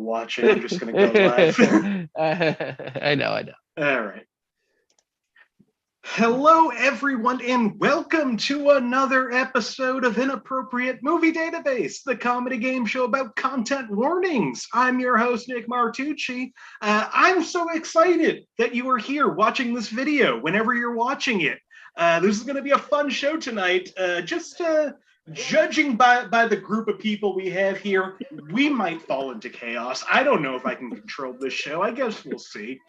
watching. I'm just going to go live. I know. All right. Hello, everyone, and welcome to another episode of Inappropriate Movie Database, the comedy game show about content warnings. I'm your host, Nick Martucci. I'm so excited that you are here watching this video whenever you're watching it. This is going to be a fun show tonight. Judging by the group of people we have here, we might fall into chaos. I don't know if I can control this show. I guess we'll see.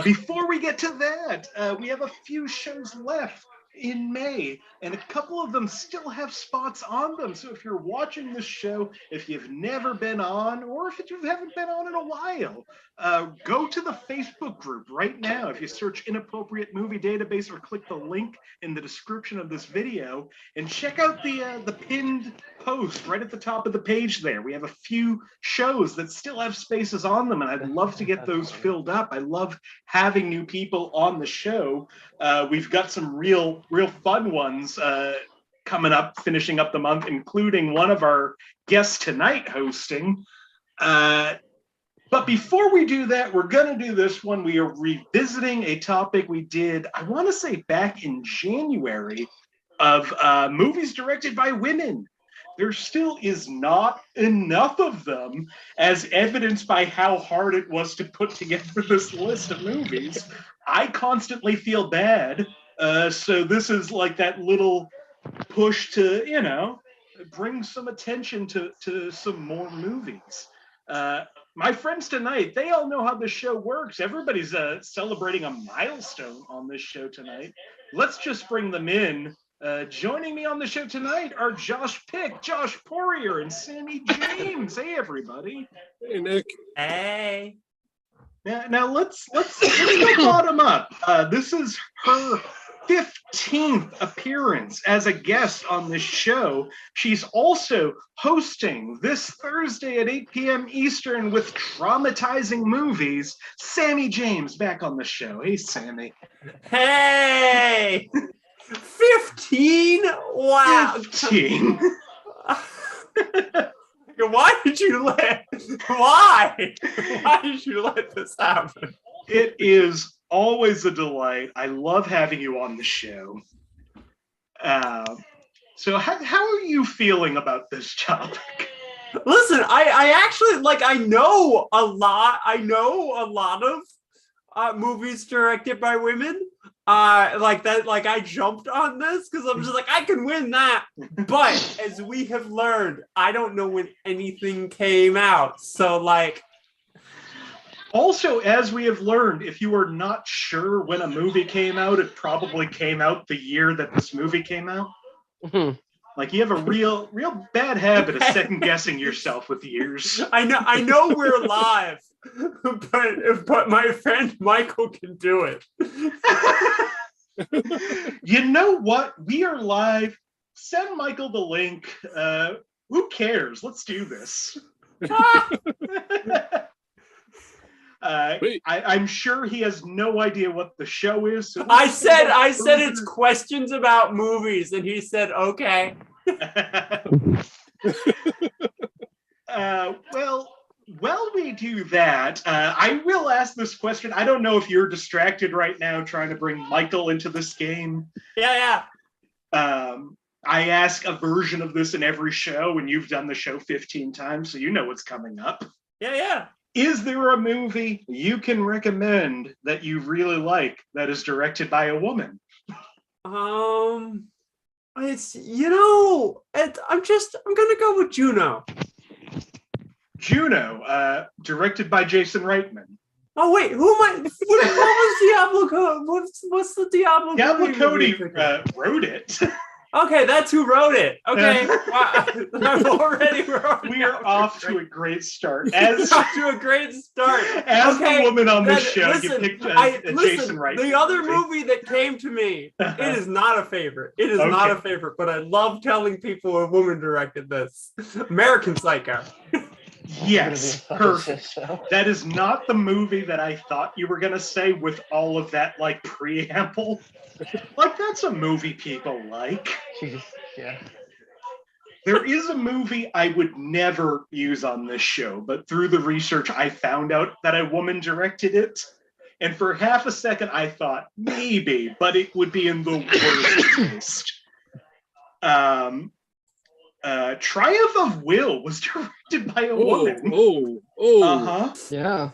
Before we get to that, we have a few shows left in May, and a couple of them still have spots on them. So if you're watching this show, if you've never been on, or if you haven't been on in a while, go to the Facebook group right now. If you search Inappropriate Movie Database or click the link in the description of this video, and check out the pinned post right at the top of the page there. We have a few shows that still have spaces on them, and I'd love to get those filled up. I love having new people on the show. We've got some real fun ones coming up, finishing up the month, including one of our guests tonight hosting. But before we do that, we're going to do this one. We are revisiting a topic we did, I want to say back in January, of movies directed by women. There still is not enough of them, as evidenced by how hard it was to put together this list of movies. I constantly feel bad. So this is like that little push to, bring some attention to some more movies. My friends tonight, they all know how this show works. Everybody's celebrating a milestone on this show tonight. Let's just bring them in. Joining me on the show tonight are Josh Pick, Josh Poirier, and Sammie James. Hey, everybody. Hey, Nick. Hey. Now let's go bottom up. This is her 15th appearance as a guest on this show. She's also hosting this Thursday at 8 p.m. Eastern with Traumatizing Movies. Sammie James back on the show. Hey, Sammie. Hey. 15? Wow. 15. Why did you let this happen? It is always a delight. I love having you on the show. So how are you feeling about this topic? Listen, I actually I know a lot of movies directed by women. I jumped on this because I'm just I can win that. But as we have learned, I don't know when anything came out. So also, as we have learned, if you are not sure when a movie came out, it probably came out the year that this movie came out. Mm-hmm. You have a real bad habit of second guessing yourself with years. I know we're live, but my friend Michael can do it. You know what? We are live. Send Michael the link. Who cares? Let's do this. I'm sure he has no idea what the show is. So I said it's questions about movies, and he said okay. While we do that, I will ask this question. I don't know if you're distracted right now trying to bring Michael into this game. Yeah. I ask a version of this in every show, and you've done the show 15 times, so you know what's coming up. Yeah. Is there a movie you can recommend that you really like that is directed by a woman? It's I'm gonna go with Juno. Juno, directed by Jason Reitman. Oh wait, who am I? What was Diablo? What's the Diablo? Diablo Cody wrote it. Okay, that's who wrote it. Okay, I'm already. We are off to a great start. As the woman on this show, you picked Jason Reitman. The other movie that came to me, it is not a favorite. It is not a favorite, but I love telling people a woman directed this. American Psycho. Yes, perfect. That is not the movie that I thought you were going to say with all of that preamble. That's a movie people like. Yeah. There is a movie I would never use on this show, but through the research, I found out that a woman directed it. And for half a second, I thought maybe, but it would be in the worst taste. Triumph of Will was directed by a woman. Uh-huh. Yeah.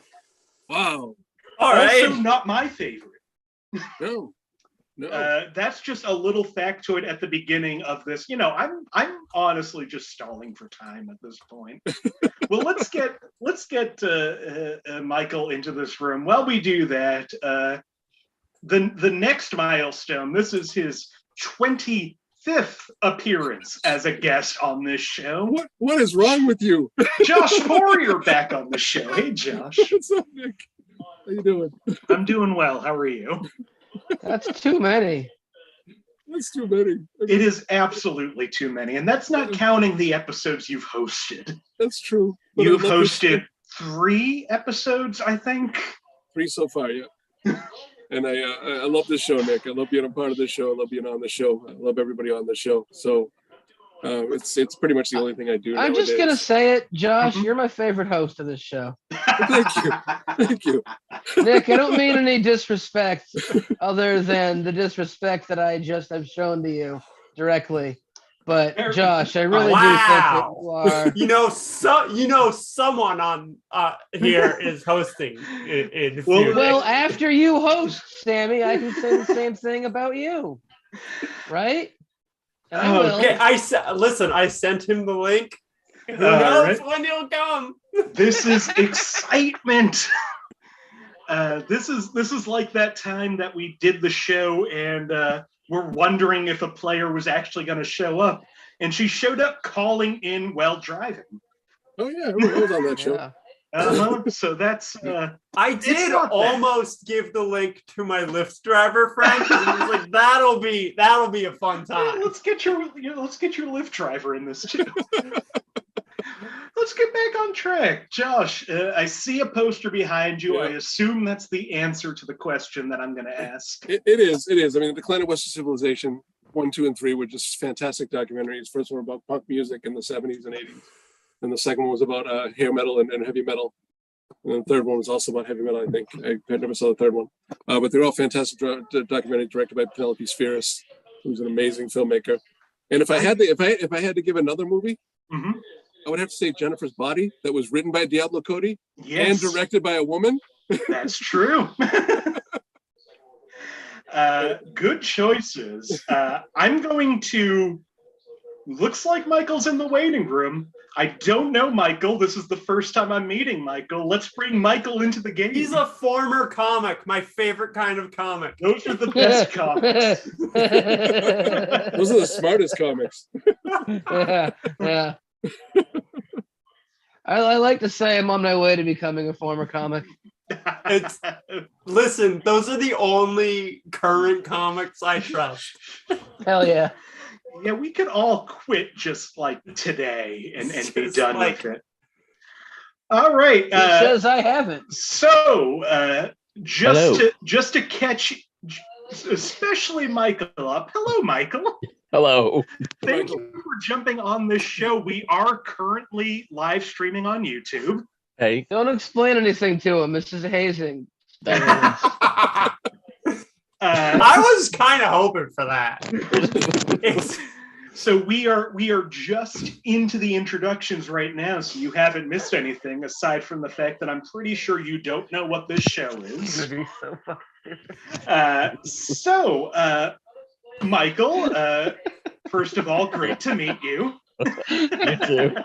Wow. All right. Also not my favorite. No. That's just a little factoid at the beginning of this. You know, I'm honestly just stalling for time at this point. Well, let's get Michael into this room. While we do that, the next milestone. This is his 25th appearance as a guest on this show. What is wrong with you? Josh Poirier back on the show. Hey, Josh. What's up, Nick? How you doing? I'm doing well. How are you? That's too many. That's too many. It is absolutely too many, and that's not counting the episodes you've hosted. That's true. But You've hosted 3 episodes, I think. 3 so far, yeah. And I love this show, Nick. I love being a part of this show. I love being on the show. I love everybody on the show. So it's pretty much the only thing I do. I'm nowadays. just gonna say it, Josh. You're my favorite host of this show. Thank you. Nick, I don't mean any disrespect other than the disrespect that I just have shown to you directly. But Josh, I really do think that you are. Someone on here is hosting. Well, after you host, Sammie, I can say the same thing about you, right? And I will. Okay, I sent him the link. Who knows when he'll come? This is excitement. This is like that time that we did the show and we're wondering if a player was actually going to show up, and she showed up calling in while driving. Oh yeah, I was on that show. Yeah. So that's. I did almost give the link to my Lyft driver friend. I was like, that'll be a fun time. Let's get your Lyft driver in this too. Let's get back on track. Josh, I see a poster behind you. Yeah. I assume that's the answer to the question that I'm going to ask. It is. I mean, Decline of Western Civilization 1, 2, and 3 were just fantastic documentaries. First one about punk music in the 70s and 80s. And the second one was about hair metal and heavy metal. And then the third one was also about heavy metal, I think. I never saw the third one. But they're all fantastic documentaries directed by Penelope Spheris, who's an amazing filmmaker. And if I had to give another movie, I would have to say Jennifer's Body, that was written by Diablo Cody and directed by a woman. That's true. Good choices. I'm going to. Looks like Michael's in the waiting room. I don't know Michael. This is the first time I'm meeting Michael. Let's bring Michael into the game. He's a former comic, my favorite kind of comic. Those are the best comics. Those are the smartest comics. Yeah. I like to say I'm on my way to becoming a former comic. Listen, those are the only current comics I trust. Hell yeah. Yeah, we could all quit just like today and be done with it. All right. It says I haven't. So just to catch especially Michael up. Hello, Michael. Hello. Thank you for jumping on this show. We are currently live streaming on YouTube. Hey. Don't explain anything to him. This is hazing. I was kind of hoping for that. So we are just into the introductions right now, so you haven't missed anything aside from the fact that I'm pretty sure you don't know what this show is. Michael, first of all, great to meet you. You too.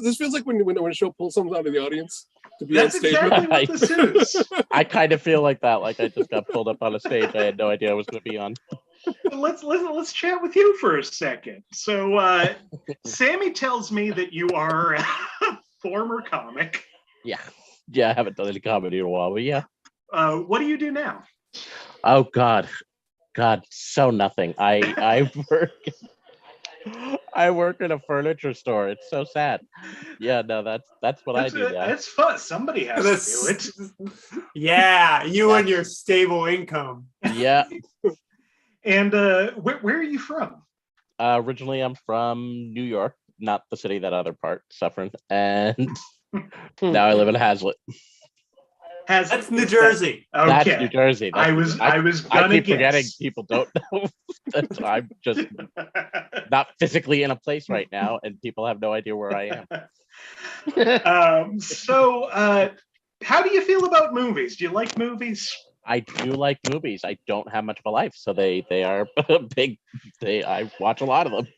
This feels like when a show pulls someone out of the audience to be That's on stage. exactly what this is. I kind of feel like that. Like I just got pulled up on a stage I had no idea I was going to be on. Let's chat with you for a second. So, Sammie tells me that you are a former comic. Yeah, I haven't done any comedy in a while, but yeah. What do you do now? Oh God, so nothing. I work in a furniture store. It's so sad. Yeah, no, that's what I do now. That's fun. Somebody has to do it. Yeah, you and your stable income. Yeah. And where are you from? Originally, I'm from New York, not the city, that other part, Suffern, and now I live in Hazlitt. That's New Jersey. That's Okay. New Jersey. I was gonna I keep guess. forgetting people don't know that I'm just not physically in a place right now, and people have no idea where I am. So, how do you feel about movies? Do you like movies? I do like movies. I don't have much of a life, so they are big. I watch a lot of them.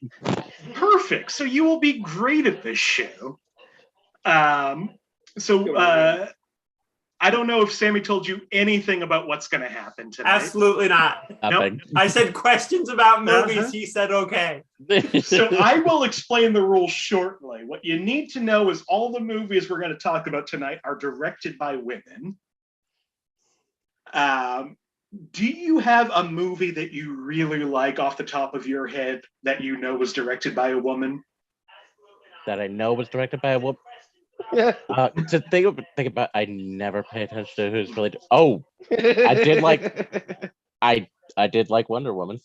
Perfect. So you will be great at this show. I don't know if Sammie told you anything about what's going to happen tonight. Absolutely not. Nothing. Nope. I said questions about movies. He said okay. So I will explain the rules shortly. What you need to know is all the movies we're going to talk about tonight are directed by women. Do you have a movie that you really like off the top of your head that you know was directed by a woman? That I know was directed by a woman. To think about, I never pay attention to who's really. I did like Wonder Woman.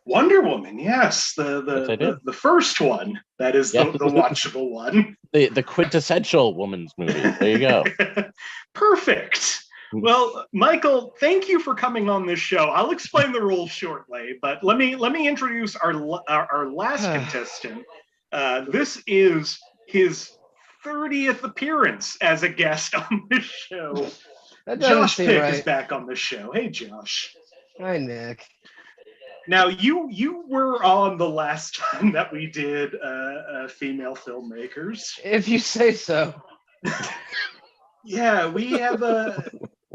Wonder Woman, yes, the first one. That is the watchable one. The quintessential woman's movie. There you go. Perfect. Well, Michael, thank you for coming on this show. I'll explain the rules shortly, but let me introduce our last contestant. This is his 30th appearance as a guest on this show. Josh Pick is back on the show. Hey, Josh. Hi, Nick. Now, you were on the last time that we did female filmmakers. If you say so. Yeah, we have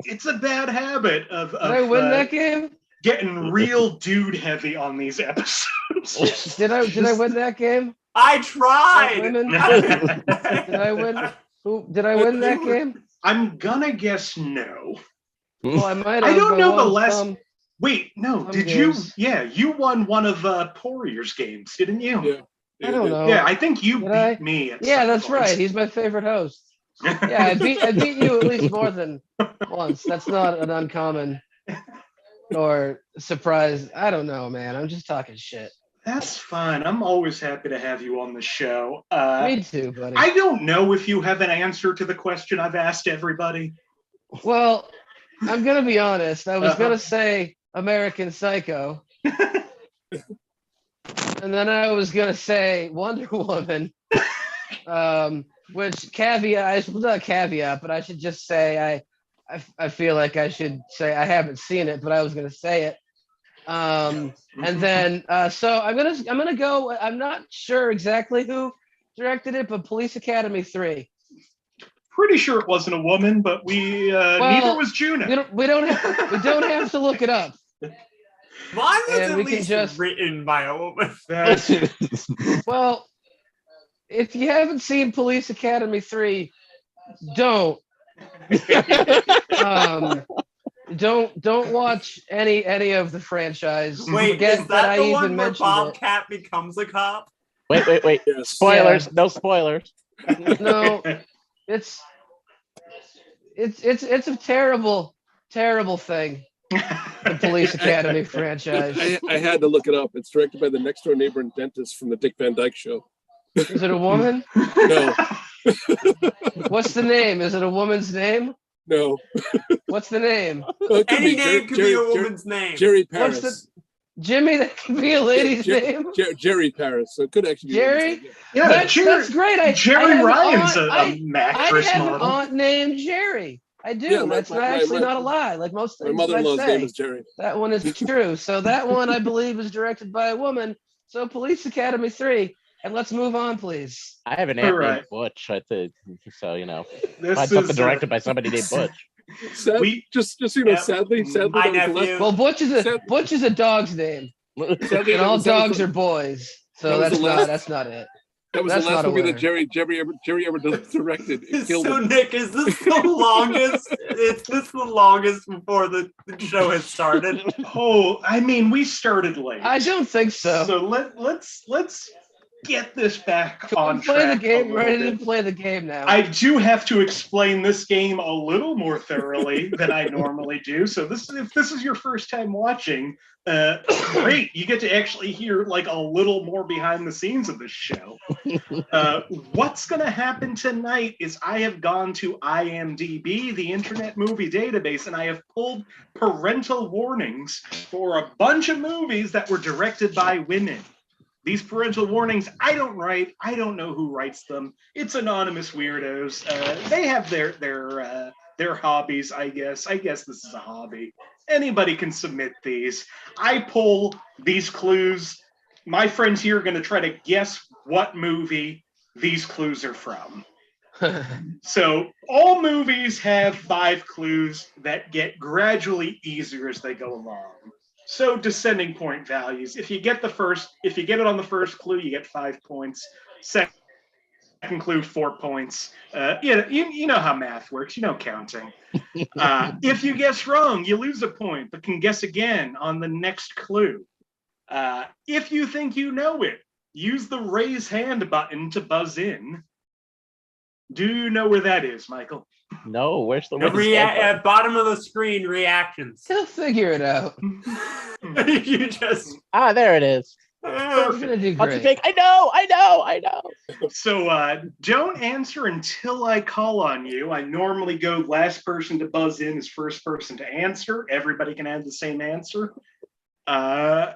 it's a bad habit of Did I win that game? Getting real dude heavy on these episodes. Did I win that game? I tried. Did I win? Did I win that game? I'm gonna guess no. Well, I might have. I don't know the last. Wait, no. Did games. you? Yeah, you won one of Poirier's games, didn't you? Yeah. I don't know. Yeah, I think you beat me. Yeah, that's right. He's my favorite host. Yeah, I beat you at least more than once. That's not an uncommon or surprise. I don't know, man. I'm just talking shit. That's fine. I'm always happy to have you on the show. Me too, buddy. I don't know if you have an answer to the question I've asked everybody. Well, I'm going to be honest. I was going to say American Psycho. And then I was going to say Wonder Woman. Which caveat, not caveat, but I should just say I feel like I should say I haven't seen it, but I was going to say it. And then so I'm gonna go. I'm not sure exactly who directed it, but Police Academy 3. Pretty sure it wasn't a woman, but neither was Juno. We don't have to look it up. Mine was at least written by a woman. Well, if you haven't seen Police Academy 3, don't. Don't watch any of the franchise. Wait, is that the one where Bobcat becomes a cop? Wait. Yes. Spoilers. Yeah. No spoilers. No, it's a terrible thing. The Police Academy franchise. I had to look it up. It's directed by the next door neighbor and dentist from the Dick Van Dyke Show. Is it a woman? No. What's the name? Is it a woman's name? No. What's the name? Well, any name could be a woman's name. Jerry Paris. What's the Jimmy? That could be a lady's name. Jerry Paris. So it could actually be Jerry. Yeah, that's great. Jerry Ryan's a mattress I have model. An aunt named Jerry. I do. Yeah, that's actually not a lie. Like most things my mother-in-law's I name say. is Jerry. That one is true. So that one I believe is directed by a woman. So Police Academy 3. And let's move on, please. I have an aunt named Butch. I think so. Find something directed by somebody named Butch. Just sadly. My nephew. Well, Butch is a dog's name, and all dogs are boys. So that's not it. That was the last movie that Jerry ever directed. So Nick, is this the longest? Is this the longest before the show has started? Oh, I mean, we started late. I don't think so. So let's get this back on play track. the game. a Ready little to bit. play the game now. I do have to explain this game a little more thoroughly than I normally do. So if this is your first time watching, great. You get to actually hear like a little more behind the scenes of this show. What's going to happen tonight is I have gone to IMDb, the Internet Movie Database, and I have pulled parental warnings for a bunch of movies that were directed by women. These parental warnings, I don't write. I don't know who writes them. It's anonymous weirdos. They have their hobbies, I guess. I guess this is a hobby. Anybody can submit these. I pull these clues. My friends here are going to try to guess what movie these clues are from. So all movies have 5 clues that get gradually easier as they go along. So descending point values. If you get it on the first clue, you get 5 points. Second clue, 4 points. You know how math works. You know counting. If you guess wrong, you lose a point, but can guess again on the next clue. If you think you know it, use the raise hand button to buzz in. Do you know where that is, Michael? No, where's the at bottom of the screen, reactions. He'll figure it out. You just there it is. He's gonna do great. Think, I know. So don't answer until I call on you. I normally go last person to buzz in is first person to answer. Everybody can have the same answer. I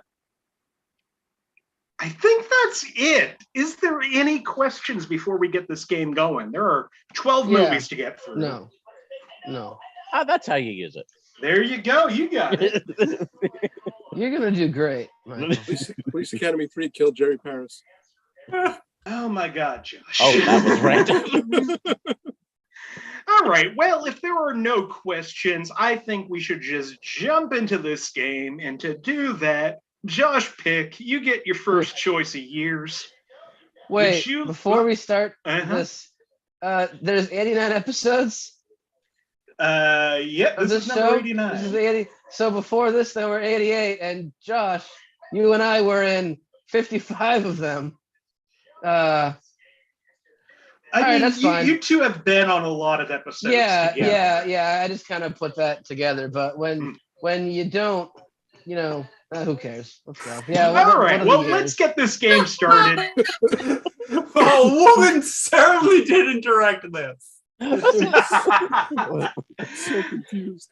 think that's it. Is there any questions before we get this game going? There are 12 movies to get through. No. That's how you use it. There you go. You got it. You're gonna do great. Police Academy 3 killed Jerry Paris. Oh my God, Josh. Oh, that was right. All right. Well, if there are no questions, I think we should just jump into this game. And to do that, Josh Pick, you get your first choice of years. Wait, before we start this, there's 89 episodes. Yep, this is number 89. This is 80. So before this, there were 88, and Josh, you and I were in 55 of them. I mean, that's fine. You two have been on a lot of episodes. Yeah. I just kind of put that together, but when you don't, who cares? Let's go. Yeah. All right. Well, let's get this game started. A woman certainly didn't direct this. So confused.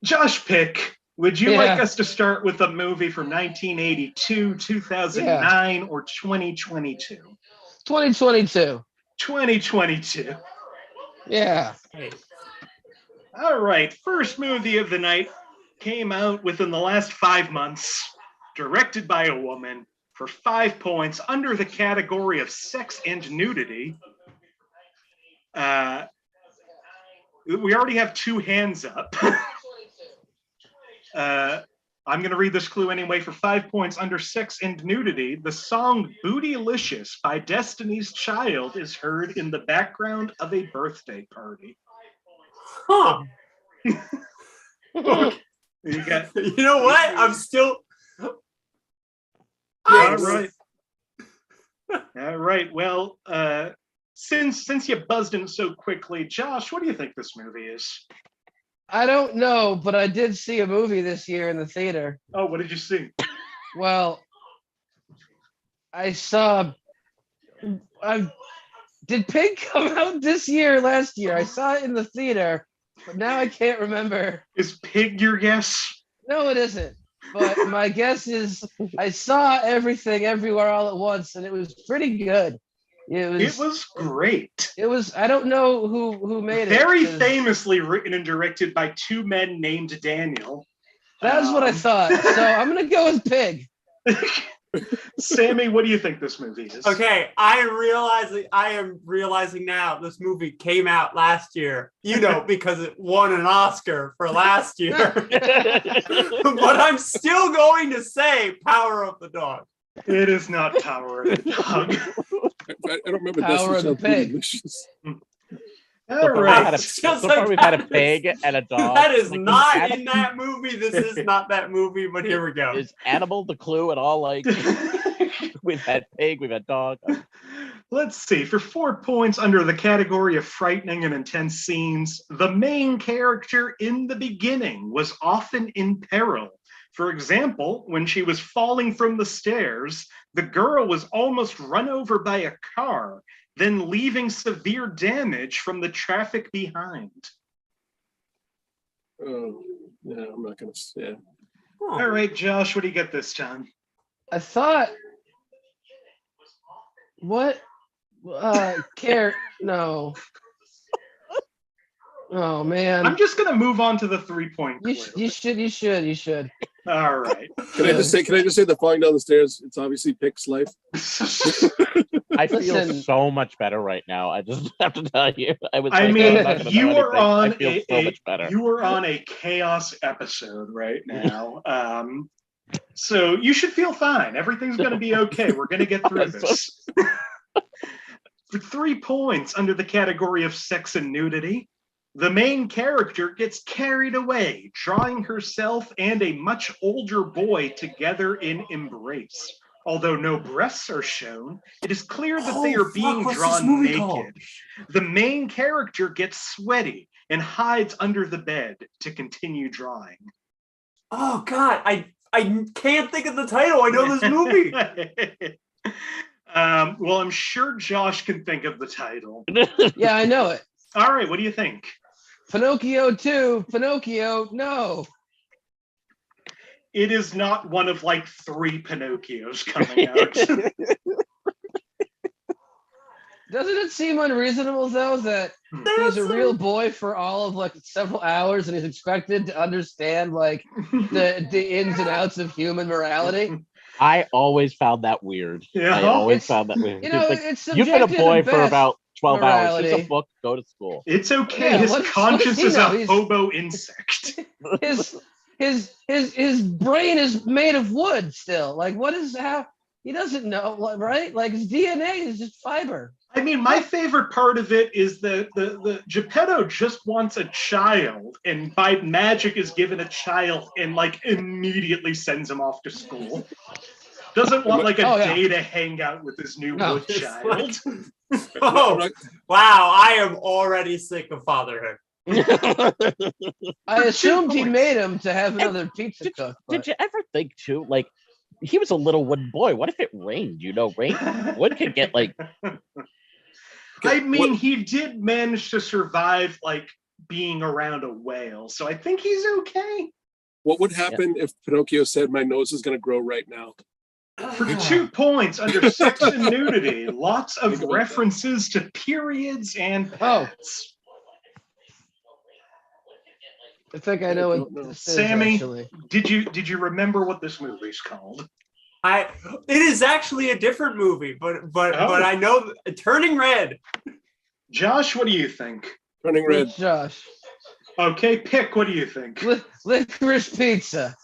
Josh Pick, would you like us to start with a movie from 1982, 2009, or 2022? 2022. 2022. Yeah. All right. First movie of the night came out within the last 5 months, directed by a woman, for 5 points under the category of sex and nudity. We already have 2 hands up. I'm going to read this clue anyway. For 5 points under sex and nudity, the song Bootylicious by Destiny's Child is heard in the background of a birthday party. Huh. Okay. You know what? I'm still... All right. All right. Well, since you buzzed in so quickly, Josh, what do you think this movie is? I don't know, but I did see a movie this year in the theater. Oh, what did you see? Well, I saw... Did Pig come out this year or last year? I saw it in the theater, but now I can't remember. Is Pig your guess? No, it isn't. But my guess is I saw Everything Everywhere All at Once, and it was pretty good. It was great. It was. I don't know who made it. Very famously written and directed by 2 men named Daniel. That's what I thought. So I'm gonna go with Pig. Sammie, what do you think this movie is? Okay, I am realizing now this movie came out last year, because it won an Oscar for last year. But I'm still going to say Power of the Dog. It is not Power of the Dog. I don't remember Power of the Pig. All right. So far we've had a pig and a dog. That is not in that movie. This is not that movie, but here we go. Is animal the clue at all? Like, We've had pig, we've had dog. Let's see. For 4 points under the category of frightening and intense scenes, the main character in the beginning was often in peril. For example, when she was falling from the stairs, the girl was almost run over by a car, then leaving severe damage from the traffic behind. Oh, yeah, I'm not gonna. Yeah. All right, Josh, what do you get this time? I thought. What? No. Oh man. I'm just gonna move on to the 3-point clue. You should. All right. Can I just say the falling down the stairs? It's obviously Pick's life. I feel Listen. so much better right now. I just have to tell you. You are on I feel so much better. You are on a chaos episode right now. So you should feel fine. Everything's going to be okay. We're going to get through this. For 3 points under the category of sex and nudity, the main character gets carried away, drawing herself and a much older boy together in embrace. Although no breasts are shown, it is clear that they are being drawn naked. The main character gets sweaty and hides under the bed to continue drawing. Oh God, I can't think of the title. I know this movie. Well, I'm sure Josh can think of the title. Yeah, I know it. All right, what do you think? Pinocchio 2. Pinocchio. No. It is not one of like 3 Pinocchios coming out. Doesn't it seem unreasonable though that he's a real boy for all of like several hours and he's expected to understand like the ins and outs of human morality? I always found that weird. Yeah. I always found that weird. You know, Like, it's you've been a boy subjective for at about 12 morality. hours. Here's a book, go to school. It's okay. Yeah, His what does conscience he is know? a He's- hobo insect. His brain is made of wood still. Like what is how he doesn't know, right? Like his DNA is just fiber. I mean, my favorite part of it is that the Geppetto just wants a child, and by magic is given a child and like immediately sends him off to school. Doesn't want like a day to hang out with his new wood child. Oh, wow. I am already sick of fatherhood. I assumed he made him to have another pizza cook. Did you ever think too, like, he was a little wooden boy. What if it rained? You know, wood could get like. I mean, he did manage to survive like being around a whale, so I think he's okay. What would happen if Pinocchio said, "My nose is going to grow right now"? For 2 points under sex and nudity, lots of references to periods and pets. I think I know what this is, Sammie, actually. did you remember what this movie's called? It is actually a different movie, but I know Turning Red. Josh, what do you think? Turning Red. Josh. Okay, Pick, what do you think? Licorice Pizza.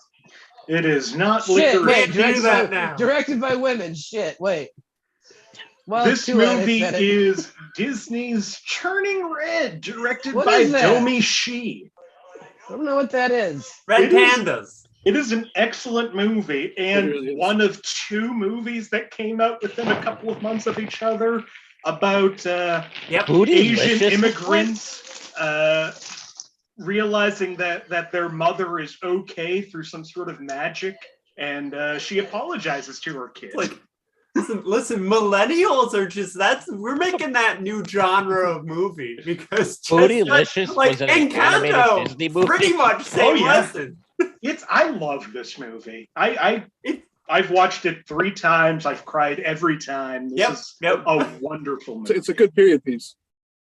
It is not Shit, licorice. wait, directed by women. Shit, wait. Well, This movie is Disney's Turning Red, directed What by is that? Domi Shi. I don't know what that is. Red Pandas. It is an excellent movie, and really is. one of 2 movies that came out within a couple of months of each other about Asian immigrants realizing that their mother is okay through some sort of magic, and she apologizes to her kid. Like, listen, millennials are just we're making that new genre of movie because Bootylicious like was an animated Encanto, Disney movie. pretty much same lesson. I love this movie. I've watched it 3 times. I've cried every time. This is a wonderful movie. It's a good period piece.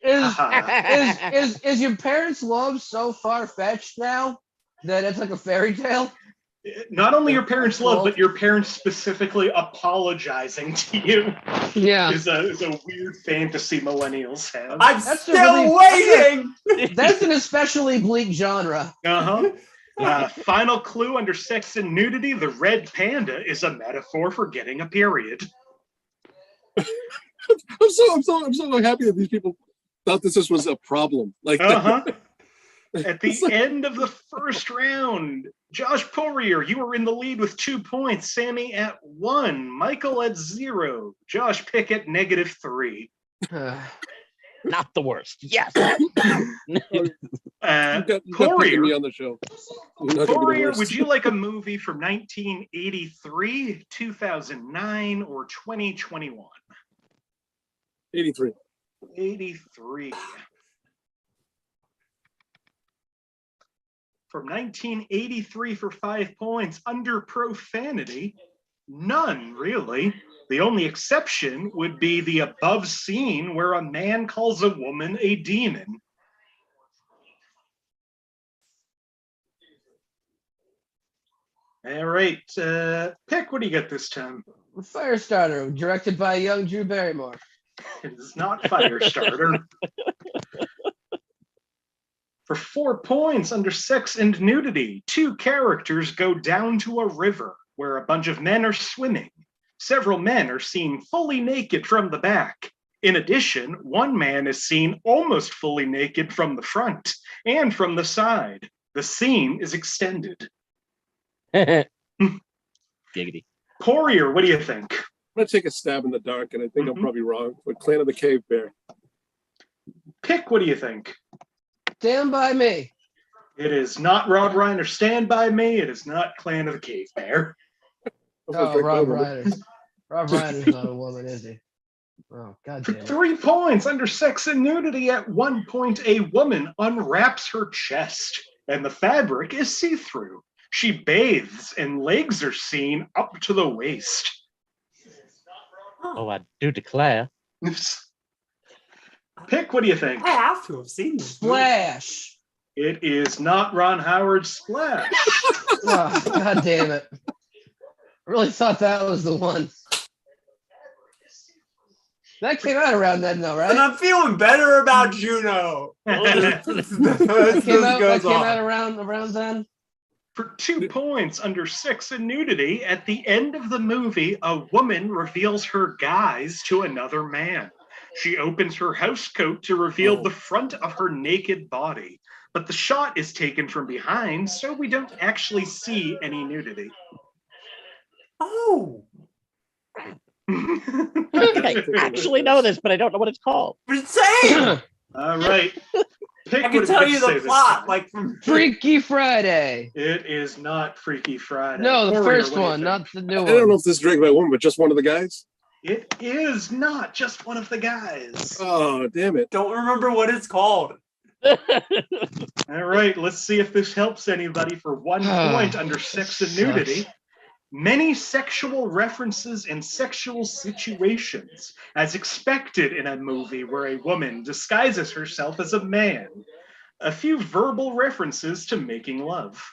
Is your parents' love so far-fetched now that it's like a fairy tale? Not only your parents' love, but your parents specifically apologizing to you. Yeah, is a weird fantasy millennials have. I'm still waiting. That's an especially bleak genre. Final clue under sex and nudity: the red panda is a metaphor for getting a period. I'm so happy that these people thought this was a problem. Like At the end of the first round, Josh Poirier, you are in the lead with 2 points. Sammie at 1. Michael at 0. Josh Pick at -3. Not the worst. Yes. You've got picking Poirier, me on the show. You're not gonna be the Poirier, worst. would you like a movie from 1983, 2009, or 2021? 83. 83. From 1983 for 5 points, under profanity, none really. The only exception would be the above scene where a man calls a woman a demon. All right, Pick, what do you get this time? Firestarter, directed by young Drew Barrymore. It is not Firestarter. For 4 points, under sex and nudity, 2 characters go down to a river where a bunch of men are swimming. Several men are seen fully naked from the back. In addition, one man is seen almost fully naked from the front and from the side. The scene is extended. Giggity. Poirier, what do you think? I'm gonna take a stab in the dark, and I think I'm probably wrong. But Clan of the Cave Bear. Pick, what do you think? Stand By Me. It is not Rob Reiner, Stand By Me. It is not Clan of the Cave Bear. Oh, Rob Reiner. Rob Reiner's not a woman, is he? Oh, God For damn it. 3 points, under sex and nudity, at one point, a woman unwraps her chest, and the fabric is see-through. She bathes, and legs are seen up to the waist. Oh, I do declare. Pick, what do you think? I have to have seen this. Splash. It is not Ron Howard's Splash. Oh, God damn it. I really thought that was the one. That came out around then, though, right? And I'm feeling better about Juno. That came out around then. For 2 points, under sex and nudity, at the end of the movie, a woman reveals her guise to another man. She opens her housecoat to reveal the front of her naked body, but the shot is taken from behind, so we don't actually see any nudity. Oh, I actually know this, but I don't know what it's called. but it's saying. All right. Pick, I can what tell did you say the this plot, time? like from Freaky Friday. It is not Freaky Friday. No, the Poirier, first what do you one, think? not the new I don't know one. if this is directed by a woman, but just one of the guys. It is not just one of the guys. Oh, damn it! Don't remember what it's called. All right, let's see if this helps anybody for 1 point under sex and nudity. Many sexual references and sexual situations, as expected in a movie where a woman disguises herself as a man. A few verbal references to making love.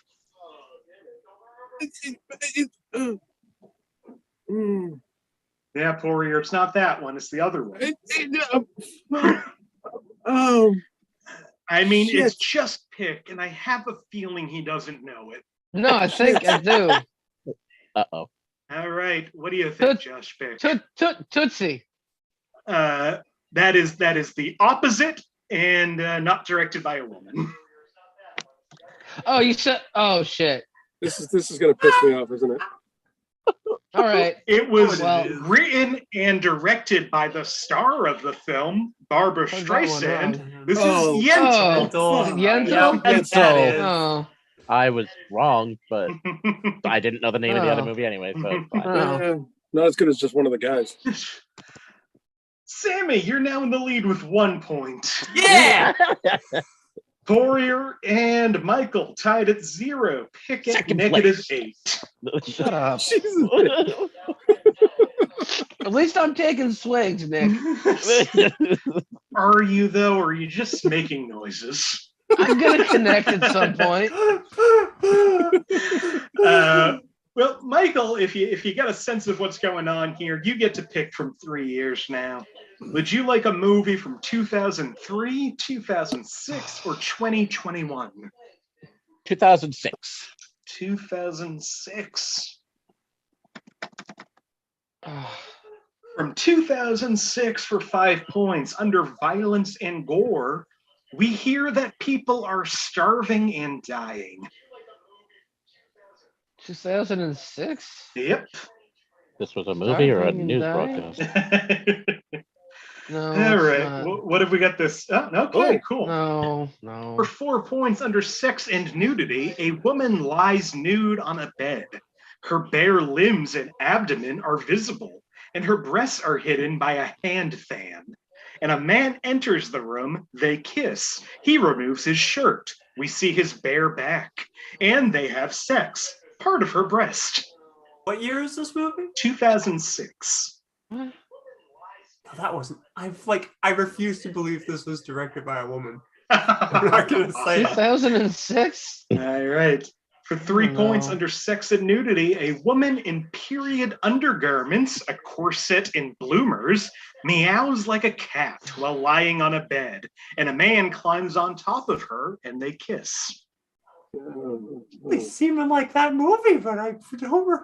Yeah, Poirier, it's not that one, it's the other one. I mean, Shit. it's just Pick, and I have a feeling he doesn't know it. No, I think I do. Uh-oh. All right, what do you think, Josh Pick? Tootsie. That is the opposite, and not directed by a woman. Oh, you said. Oh shit. This is gonna piss me off, isn't it? All right. It was Well- written and directed by the star of the film, Barbara Got that one Streisand. wrong. This Oh. is Yentl. Oh, is it Yentl? Yep, And so- that is. Oh. I was wrong, but I didn't know the name of the other Oh. movie anyway, so it's fine. Oh. Not as good as just one of the guys. Sammie, you're now in the lead with 1 point. Yeah. Poirier and Michael tied at 0. Pick at Second -8. Shut up. At least I'm taking swings, Nick. Are you, though, or are you just making noises? I'm gonna connect at some point. Well, Michael, if you get a sense of what's going on here, you get to pick from 3 years now. Would you like a movie from 2003, 2006, or 2021? 2006. 2006. From 2006 for 5 points, under violence and gore, we hear that people are starving and dying. 2006. Yep. This was a movie or a Starving and news Dying? broadcast? No. All it's right. not. What have we got this? Oh, okay, cool. No. For 4 points under sex and nudity, a woman lies nude on a bed. Her bare limbs and abdomen are visible, and her breasts are hidden by a hand fan. And a man enters the room, they kiss. He removes his shirt. We see his bare back. And they have sex. Part of her breast. What year is this movie? 2006. What? Oh, that wasn't. I refuse to believe this was directed by a woman. I'm not gonna say it. 2006. All right. For 3 Oh, points no. under sex and nudity, a woman in period undergarments, a corset and bloomers, meows like a cat while lying on a bed, and a man climbs on top of her and they kiss. They seem like that movie, but I don't.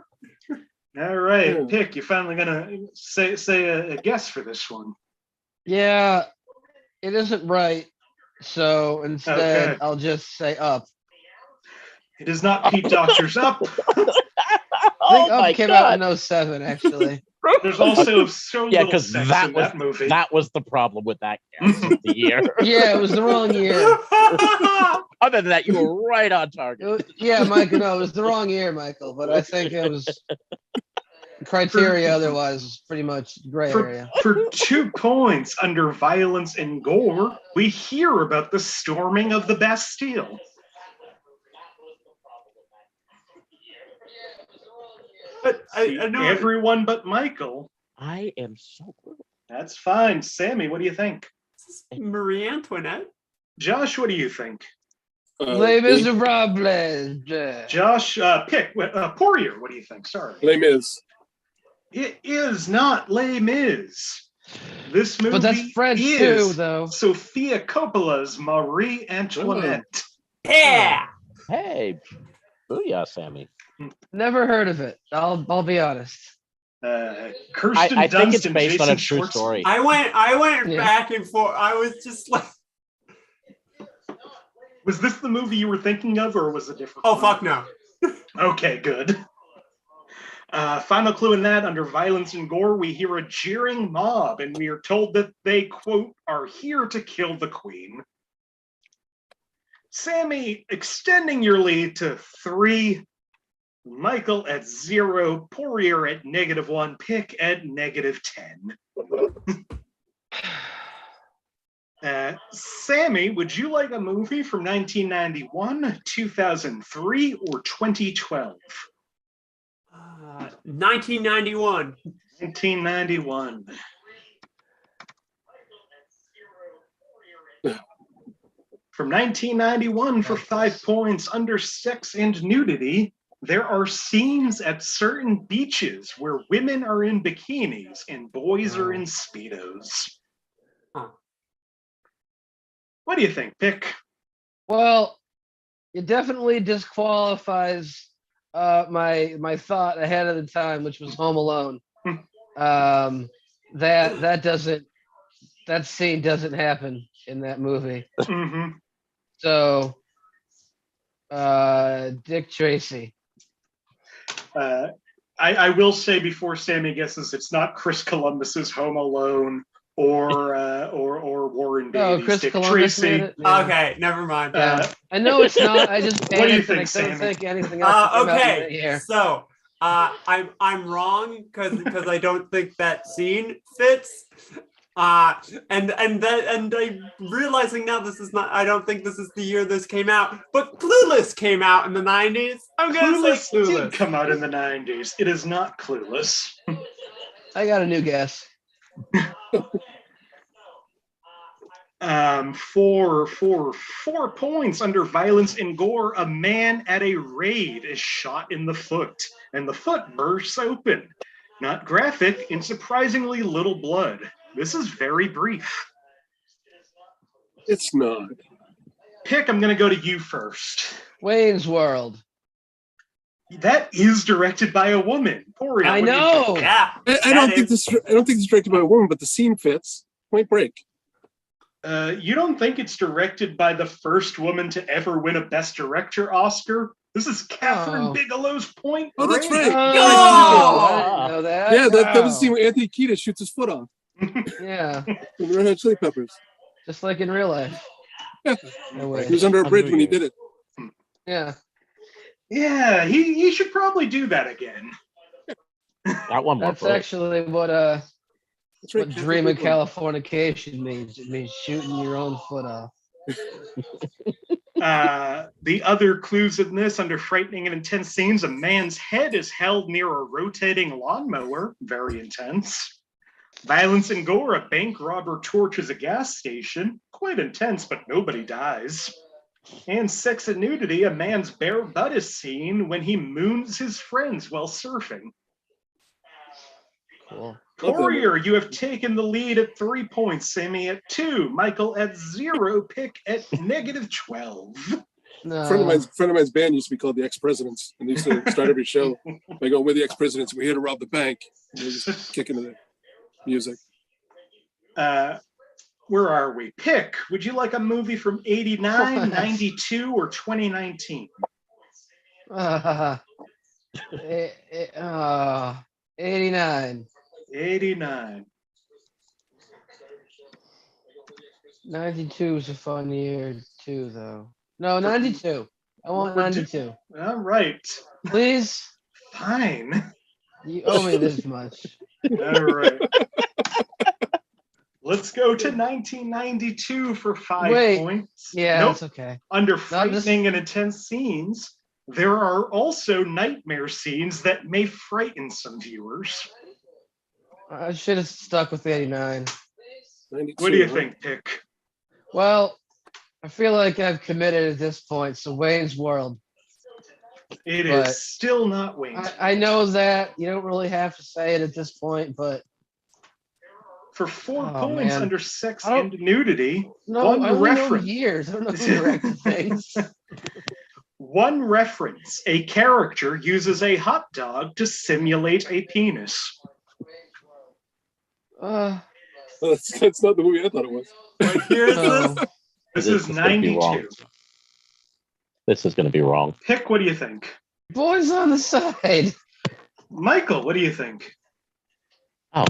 All right, Yeah. Pick, you're finally gonna say a guess for this one. Yeah, it isn't right. So instead, Okay. I'll just say Up. It is not Pete Doctor's Up. I think Oh Up my came out god! in 07, actually. There's also so Yeah, little because sex that in was that movie. that was the problem with that cast of the year. Yeah, it was the wrong year. Other than that, you were right on target. Yeah, Michael, no, it was the wrong year, Michael. But I think it was criteria otherwise was pretty much gray area. For 2 points under violence and gore, we hear about the storming of the Bastille. But I know Everyone but Michael. I am so good. That's fine. Sammy, what do you think? this is Marie Antoinette. Josh, what do you think? Les Miserables. Josh, Pick. Poirier, what do you think? Sorry. Les Mis. It is not Les Mis. This movie But that's French is too, though. Sofia Coppola's Marie Antoinette. Yeah. Hey, booyah, Sammy. Never heard of it. I'll be honest. Kirsten I think Dunst it's and based on a Jason true Schwartzman. story. I went Yeah. back and forth. I was just like, Was this the movie you were thinking of, or was it different? oh one? fuck no. Okay, good. Final clue in that, under violence and gore, we hear a jeering mob, and we are told that they, quote, are here to kill the queen. Sammy, extending your lead to 3, Michael at 0, Poirier at -1, Pick at -10. Sammy, would you like a movie from 1991, 2003, or 2012? 1991. 1991. From 1991 for 5 points under sex and nudity, there are scenes at certain beaches where women are in bikinis and boys are in Speedos. Huh. What do you think, Pick? Well, it definitely disqualifies my thought ahead of the time, which was Home Alone. That scene doesn't happen in that movie. Mm-hmm. So, Dick Tracy. I will say before Sammy guesses, it's not Chris Columbus's Home Alone or Warren No, Beatty's Chris Dick Columbus Tracy. made it. Yeah. Okay, never mind. I know it's not. I just What do you panicked think, and I couldn't Sammy? think anything else. that came out in that Okay, year. so I'm wrong because I don't think that scene fits. And I'm realizing now this is not. I don't think this is the year this came out. But Clueless came out in the 90s. I'm gonna Clueless say Clueless. did come out in the 90s. It is not Clueless. I got a new guess. For 4 points under violence and gore, a man at a raid is shot in the foot, and the foot bursts open. Not graphic, and surprisingly little blood. This is very brief. It's not. Pick, I'm going to go to you first. Wayne's World. That is directed by a woman. Poirier, I what do you know. think? Yeah. I don't think this. I don't think it's directed by a woman, but the scene fits. Point Break. You don't think it's directed by the first woman to ever win a Best Director Oscar? This is Catherine Oh. Bigelow's Point Oh, that's Break. right. I didn't know that. Yeah, that was the Wow. scene where Anthony Kiedis shoots his foot off Yeah, with the Red Hot Chili Peppers. just like in real life. Yeah. No way. He was under a bridge when he did it. Yeah. Yeah, he should probably do that again. Got one more. That's for it. actually what That's right. what Catherine dream of Bigelow. Californication means. It means shooting your own foot off. The other clues in this, under frightening and intense scenes, a man's head is held near a rotating lawnmower. Very intense. Violence and gore, a bank robber torches a gas station. Quite intense, but nobody dies. And sex and nudity, a man's bare butt is seen when he moons his friends while surfing. Cool. Poirier, you have taken the lead at 3 points, Sammie at 2, Michael at 0, Pick at -12. No. A friend of mine's band used to be called the Ex-Presidents, and they used to start every show by going, "We're the Ex-Presidents, we're here to rob the bank." And they just kick into the music. Where are we? Pick, would you like a movie from 89, What? 92, or 2019? 89. 89. 92 is a fun year too, though. No, 92. I want 92. All right. Please, Fine. you owe me this much. All right. Let's go to 1992 for 5 points. Yeah, Nope. that's okay. Under this- frightening and intense scenes, there are also nightmare scenes that may frighten some viewers. I should have stuck with 89. 92, What do you huh? think, Pick? Well, I feel like I've committed at this point. So Wayne's World. It But is still not Wayne's. I know that you don't really have to say it at this point, but For 4 Oh, points man. under sex I don't- and nudity, no, One I only know reference. years. I don't know who directed things. one reference, a character uses a hot dog to simulate a penis. Uh, Oh, that's not the movie I thought it was. What year is no. this? This This is is gonna be wrong. 92. This is going to be wrong. Pick, what do you think? Boys on the Side. Michael, what do you think? Oh,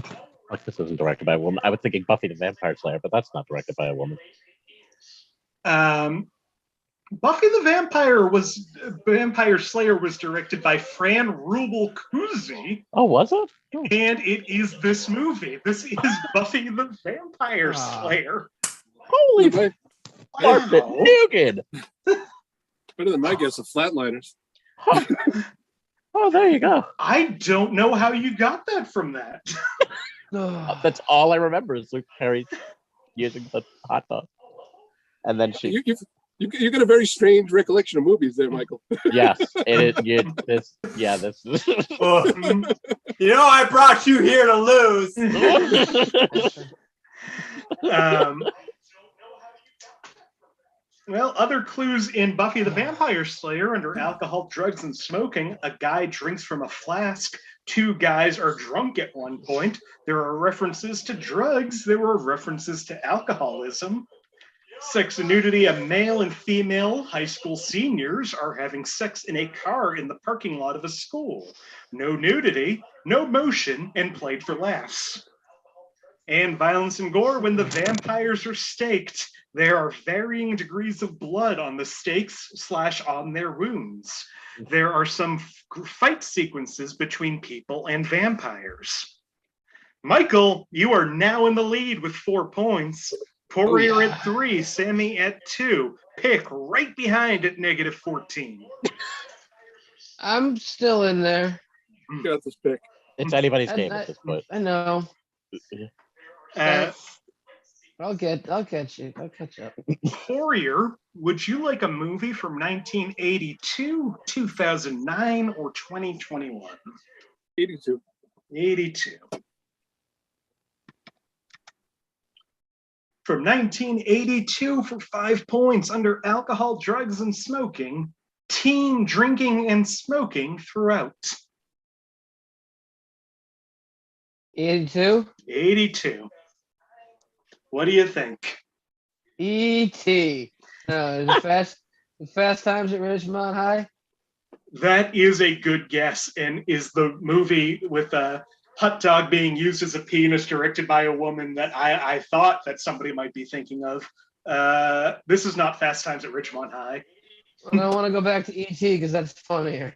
like this isn't directed by a woman. I was thinking Buffy the Vampire Slayer, but that's not directed by a woman. Buffy the Vampire Slayer was directed by Fran Rubel Kuzi, Oh, was it? Oh, and it is this movie. This is Buffy the Vampire Ah. Slayer. holy Better Martin Wow. Nugan! than my guess of Flatliners. Oh, there you go. I don't know how you got that from that. That's all I remember is Luke Perry using the hot dog. And then she, You got a very strange recollection of movies there, Michael. yes, it is. This is. Oh, you know, I brought you here to lose. Well, other clues in Buffy the Vampire Slayer under alcohol, drugs, and smoking. A guy drinks from a flask. 2 guys are drunk at one point. There are references to drugs. There were references to alcoholism. Sex and nudity. A male and female high school seniors are having sex in a car in the parking lot of a school. No nudity, no motion, and played for laughs. And violence and gore. When the vampires are staked, there are varying degrees of blood on the stakes / on their wounds. There are some fight sequences between people and vampires. Michael, you are now in the lead with 4 points. Poirier at 3, Sammie at 2. Pick right behind at -14. I'm still in there. You got this pick. It's anybody's I- game I- at this point. I know. Uh, I'll catch you. I'll catch up. Poirier, would you like a movie from 1982, 2009, or 2021? 82. 82. From 1982 for 5 points under alcohol, drugs, and smoking, teen drinking and smoking throughout. 82. 82. What do you think? E.T. No, the Fast Times at Ridgemont High. That is a good guess, and is the movie with a hot dog being used as a penis directed by a woman that I thought that somebody might be thinking of. This is not Fast Times at Ridgemont High. I don't want to go back to E.T. because that's funnier.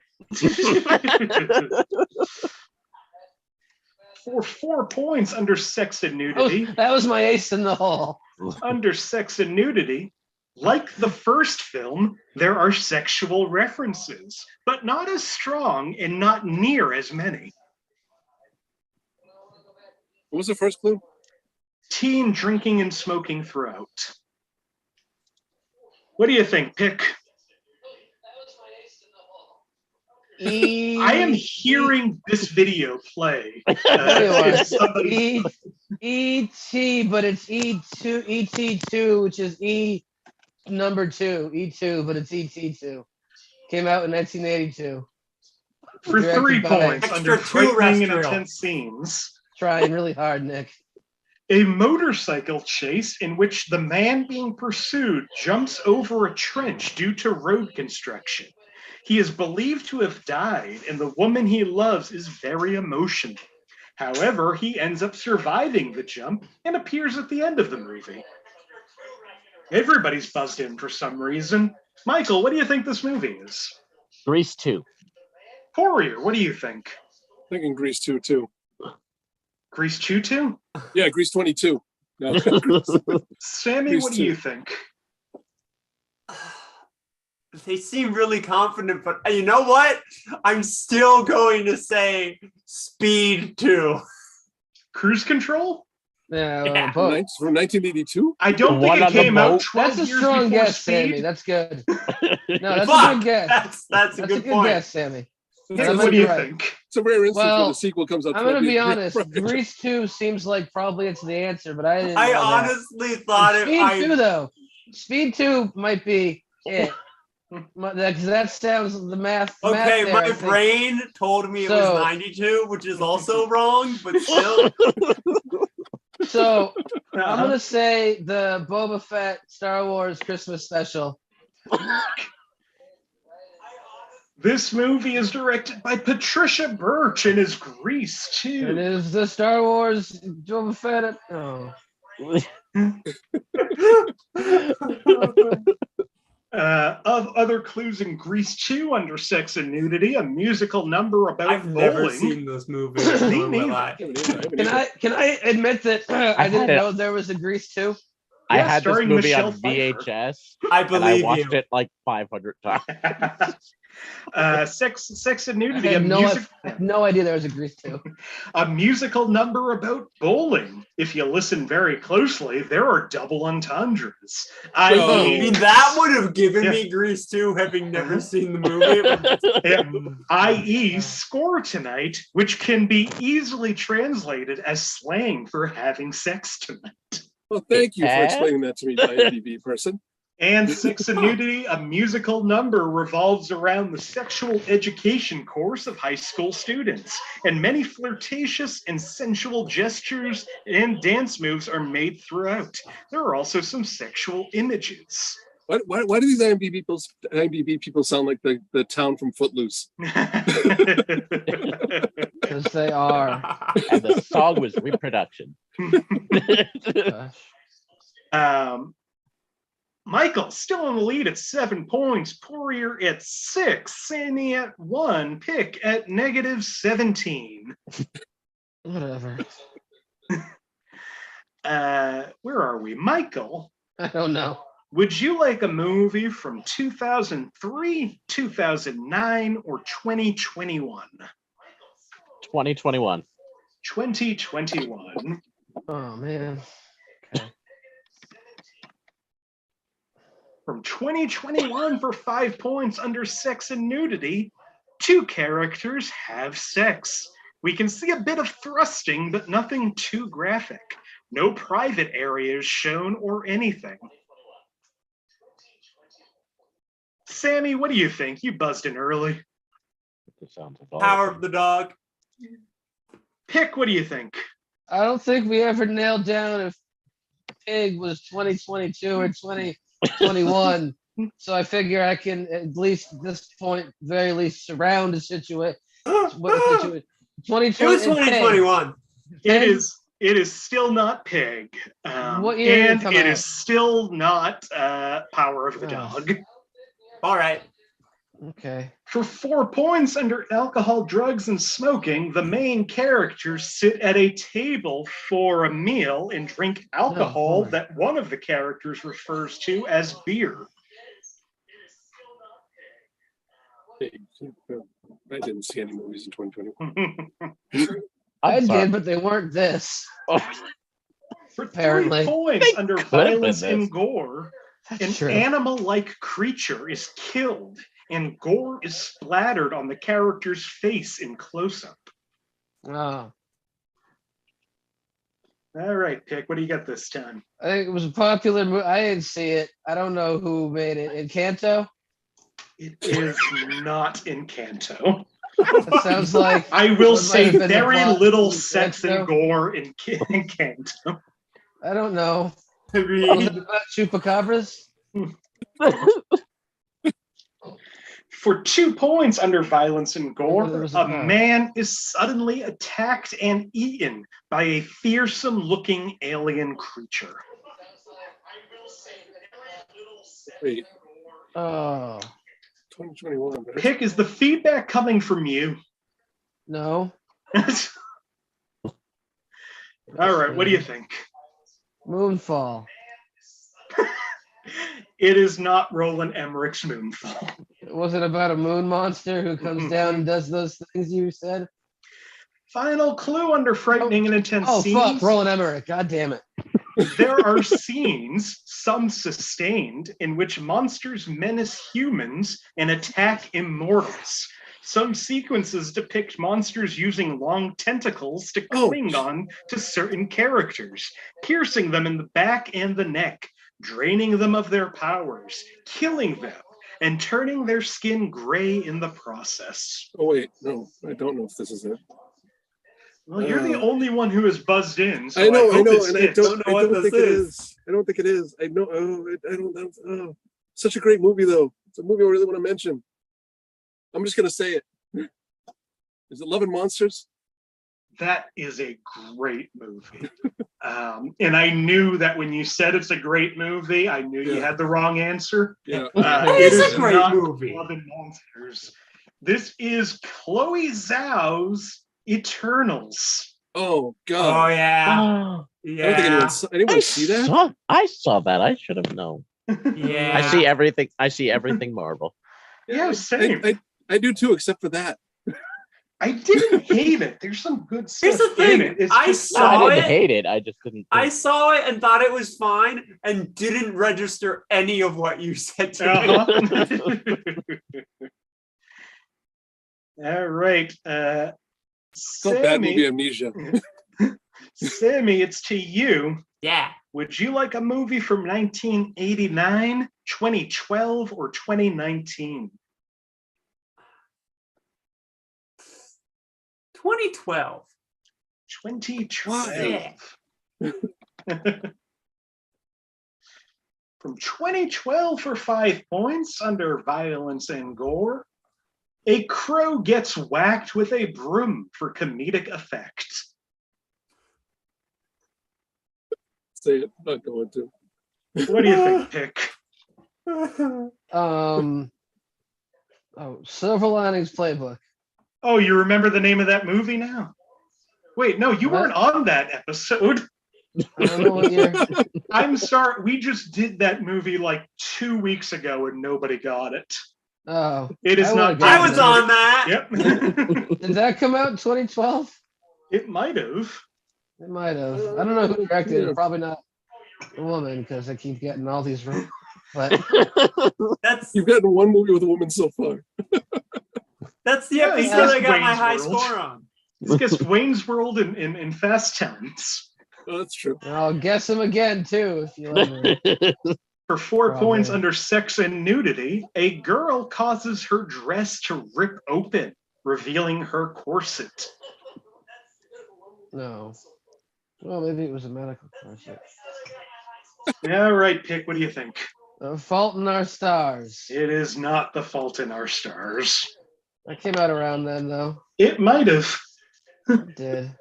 For 4 points under sex and nudity. That was my ace in the hole. Under sex and nudity, like the first film, there are sexual references, but not as strong and not near as many. What was the first clue? Teen drinking and smoking throughout. What do you think, Pick? I am hearing this video play. E.T., but it's E2, E.T.2, which is E number 2, E2, but it's E.T.2. Came out in 1982. For 3 points under Extra 2 frightening and terrestrial. intense scenes. Trying really hard, Nick. A motorcycle chase in which the man being pursued jumps over a trench due to road construction. He is believed to have died, and the woman he loves is very emotional. However, he ends up surviving the jump and appears at the end of the movie. Everybody's buzzed in for some reason. Michael, what do you think this movie is? Grease 2. Poirier, what do you think? Thinking Grease 2 too. Grease 2 too? Yeah, Grease 22. No. Sammie, Grease what do 2. you think? They seem really confident, but you know what? I'm still going to say Speed 2. Cruise Control? Yeah. From Both. 1982? I don't The think one it on the came out boat? 12 That's a years strong before guess, Speed. Sammy. That's good. No, that's a Fuck! good guess. That's a That's good a good point. guess, Sammy. Nick, That might what do be you right. think? It's a rare instance where Well, the sequel comes out. I'm gonna 12 be years honest. right. Grease 2 seems like probably it's the answer, but I didn't. I know that. honestly thought And it. Speed 2 though. Speed 2 might be it. Because that sounds the math. The math Okay, there, my I think. brain told me it So- was 92, which is also wrong, but still. So I'm Uh-huh. gonna say the Boba Fett Star Wars Christmas special. This movie is directed by Patricia Birch and is Grease It 2. is the Star Wars Boba Fett. Oh. Of other clues in Grease 2 under sex and nudity, a musical number about I've bowling. never seen those movies. Me nor will neither. I. Can I admit that I I've didn't had it. know there was a Grease 2? I Yeah, had this starring movie Michelle on Pfeiffer. VHS, I and I believe watched you. it like 500 times. Sex and I nudity, had no idea there was a Grease 2. a musical number about bowling. If you listen very closely, there are double entendres. I So- mean, that would have given Yeah. me Grease 2, having never Uh-huh. seen the movie. i.e. score tonight, which can be easily translated as slang for having sex tonight. Well, thank you for Eh? explaining that to me, IMDb person. And Sex and Nudity, a musical number, revolves around the sexual education course of high school students, and many flirtatious and sensual gestures and dance moves are made throughout. There are also some sexual images. Why do these IMDb people sound like the town from Footloose? Because they are. And the song was Reproduction. Gosh. Michael still in the lead at 7 points. Poirier at 6. Sammie at 1. Pick at -17. Whatever. Where are we? Michael, I don't know. would you like a movie from 2003, 2009, or 2021? 2021. 2021. Oh man. Okay. From 2021 for 5 points under sex and nudity, 2 characters have sex. We can see a bit of thrusting, but nothing too graphic. No private areas shown or anything. Sammie, what do you think? You buzzed in early. It sounds Power of the Dog. Pick, what do you think? I don't think we ever nailed down if Pig was 2022 or 2021. So I figure I can at least at this point, very least, surround the situation. What situation? 2020. It was 2021. It is still not Pig. What year did it and come it out? is still not Power of the Dog. All right. Okay. For 4 points under alcohol, drugs, and smoking, the main characters sit at a table for a meal and drink alcohol boy. that one of the characters refers to as beer. I didn't see any movies in 2021. I sorry. did, but they weren't this. For Apparently. 3 points under could have been violence this. and gore, an That's true. animal-like creature is killed and gore is splattered on the character's face in close-up. Oh. All right, Pick, what do you got this time? I think it was a popular movie. I didn't see it. I don't know who made it. Encanto? It is not Encanto. It sounds like I will What might say have been the very plot little of sex Encanto? and gore in Encanto. I don't know. I Was mean, it about chupacabras? For 2 points under violence and gore, What was it a about? man is suddenly attacked and eaten by a fearsome-looking alien creature. Wait, Oh. 2021. Right? Pick, is the feedback coming from you? No. All right, what do you think? Moonfall. It is not Roland Emmerich's Moonfall. Was it about a moon monster who comes down and does those things you said? Final clue under frightening and intense Oh, scenes. fuck. Roland Emmerich. God damn it. There are scenes, some sustained, in which monsters menace humans and attack immortals. Some sequences depict monsters using long tentacles to cling on to certain characters, piercing them in the back and the neck, draining them of their powers, killing them, and turning their skin gray in the process. Oh wait, no, I don't know if this is it. Well, you're the only one who has buzzed in. So I know, hope it's and it. I don't know what think this it is. is. I don't think it is. I know. I don't know. Oh, such a great movie, though. It's a movie I really want to mention. I'm just gonna say it. Is it Love and Monsters? That is a great movie. And I knew that when you said it's a great movie, I knew you Yeah. had the wrong answer. Yeah. It is is a great not movie. Love and Monsters. This is Chloe Zhao's Eternals. Oh oh God. yeah, Oh, I don't think yeah, anyone see that. I saw that. I should have known. yeah. I see everything. I see everything Marvel. Yeah, same. I do too, except for that. I didn't hate it. There's some good stuff Here's the thing, in it. It's I just- No, I saw didn't it. hate it. I just didn't. I saw it and thought it was fine and didn't register any of what you said to me. Uh-huh. All right. It's not bad movie Sammie, amnesia. Sammie, it's to you. Yeah. Would you like a movie from 1989, 2012, or 2019? 2012. 2012. Yeah. From 2012 for 5 points under violence and gore, a crow gets whacked with a broom for comedic effect. Say it. Not going to. What do you think, Pick? Silver Linings Playbook. Oh, you remember the name of that movie now? Wait, no, you What? weren't on that episode. I don't know what year. I'm sorry. We just did that movie like 2 weeks ago and nobody got it. Oh. It is I not. would've I gotten was it. on that. Yep. Did that come out in 2012? It might have. It might have. I don't know who directed it. Probably not a woman because I keep getting all these wrong. But That's You've gotten one movie with a woman so far. that's the Yeah, he episode does I got my Wayne's high World. score on. It's just Wayne's World in Fast Times. Oh, that's true. I'll guess him again too if you let me. For 4 Probably. points under sex and nudity, a girl causes her dress to rip open, revealing her corset. No. Well, maybe it was a medical corset. All right, Pick, what do you think? The Fault in Our Stars. It is not The Fault in Our Stars. That came out around then, though. It might have. It did.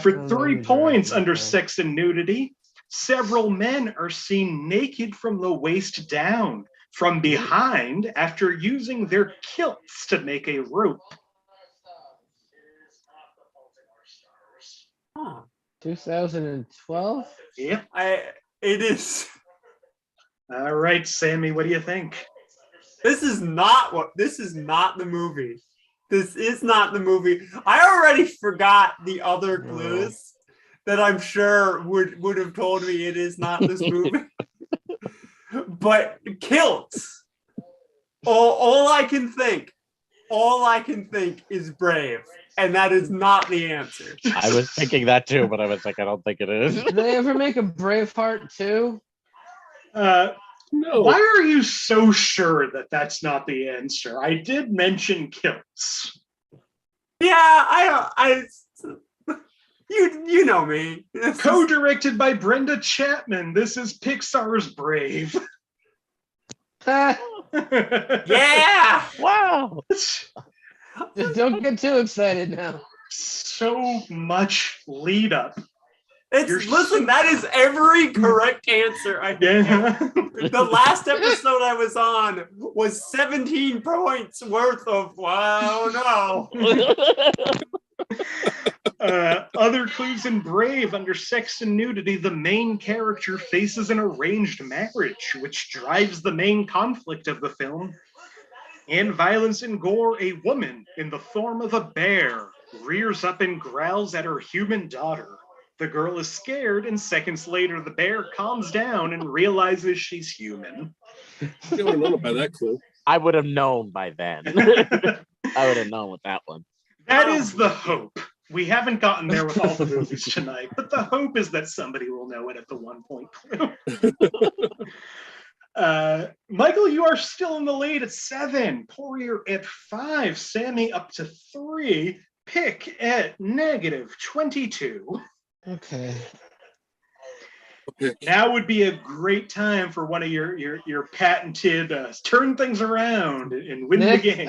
For 3 points under Okay. sex and nudity, several men are seen naked from the waist down, from behind, after using their kilts to make a rope. Huh. 2012? Yep. It is. All right, Sammie, what do you think? This is not the movie. This is not the movie. I already forgot the other clues that I'm sure would have told me it is not this movie. But kilts. All I can think is Brave, and that is not the answer. I was thinking that too, but I was like, I don't think it is. Did they ever make a Braveheart too? No. Why are you so sure that that's not the answer? I did mention kilts. Yeah, you know me. Co-directed by Brenda Chapman, this is Pixar's Brave. Yeah. Wow. Just don't get too excited now. So much lead up. Listen, that is every correct answer I think. Yeah. The last episode I was on was 17 points worth of wow, no. Other clues in Brave, under sex and nudity, the main character faces an arranged marriage, which drives the main conflict of the film. In violence and gore, a woman in the form of a bear rears up and growls at her human daughter. The girl is scared, and seconds later, the bear calms down and realizes she's human. You would have known by that clue. I would have known by then. I would have known with that one. That is the hope. We haven't gotten there with all the movies tonight, but the hope is that somebody will know it at the 1 point clue. Michael, you are still in the lead at 7. Poirier at 5. Sammie up to 3. Pick at -22. Okay. Now would be a great time for one of your patented turn things around and win Nick, the game.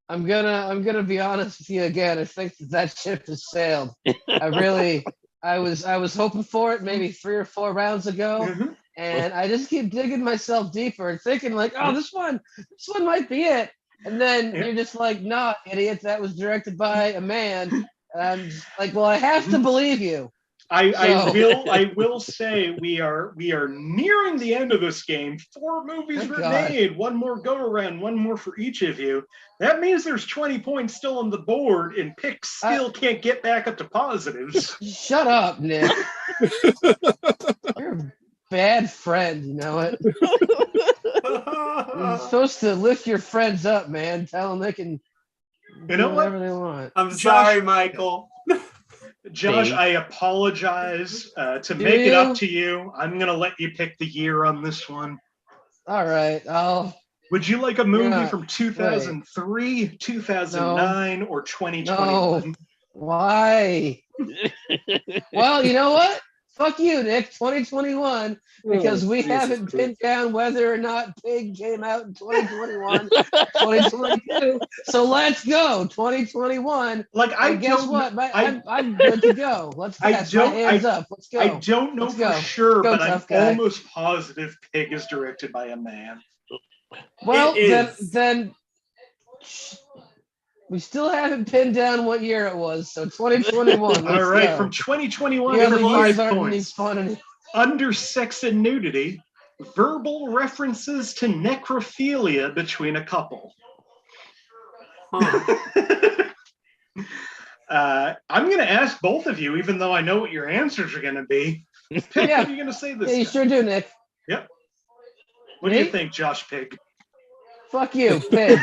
I'm gonna be honest with you again. I think that ship has sailed. I was hoping for it maybe 3 or 4 rounds ago, Mhm. and I just keep digging myself deeper and thinking like, oh, this one might be it. And then Yeah. you're just like, nah, idiot, that was directed by a man. And I'm just like, well, I have to believe you. I will say we are nearing the end of this game. 4 movies Thank were God. made, 1 more go around, 1 more for each of you. That means there's 20 points still on the board, and Pick still can't get back up to positives. Shut up, Nick. You're a bad friend, you know it. You're supposed to lift your friends up, man. Tell them they can You know do what? whatever they want. I'm sorry, Michael. Josh, Dave. I apologize. To Do make it up you? to you, I'm going to let you pick the year on this one. All right, Would you like a movie Yeah, from 2003, 2009, or 2021? why? Well, you know what? Fuck you, Nick. 2021, because we haven't pinned down whether or not Pig came out in 2021, 2022. So let's go, 2021. Like, I And guess don't what? I- I'm good to go. Let's I pass. don't- My hands up. Let's go. I don't know Let's for go. sure, Go, but I'm tough guy. almost positive Pig is directed by a man. Well, It is. then we still haven't pinned down what year it was. So 2021. All Let's right, go. from 2021 The other for years 5 aren't any points. fun anymore. Under sex and nudity, verbal references to necrophilia between a couple. Huh. I'm going to ask both of you, even though I know what your answers are going to be. Pig, Yeah. what are you going to say this Yeah, you time? sure do, Nick. What do you Me? think, Josh Pig? Fuck you, pig.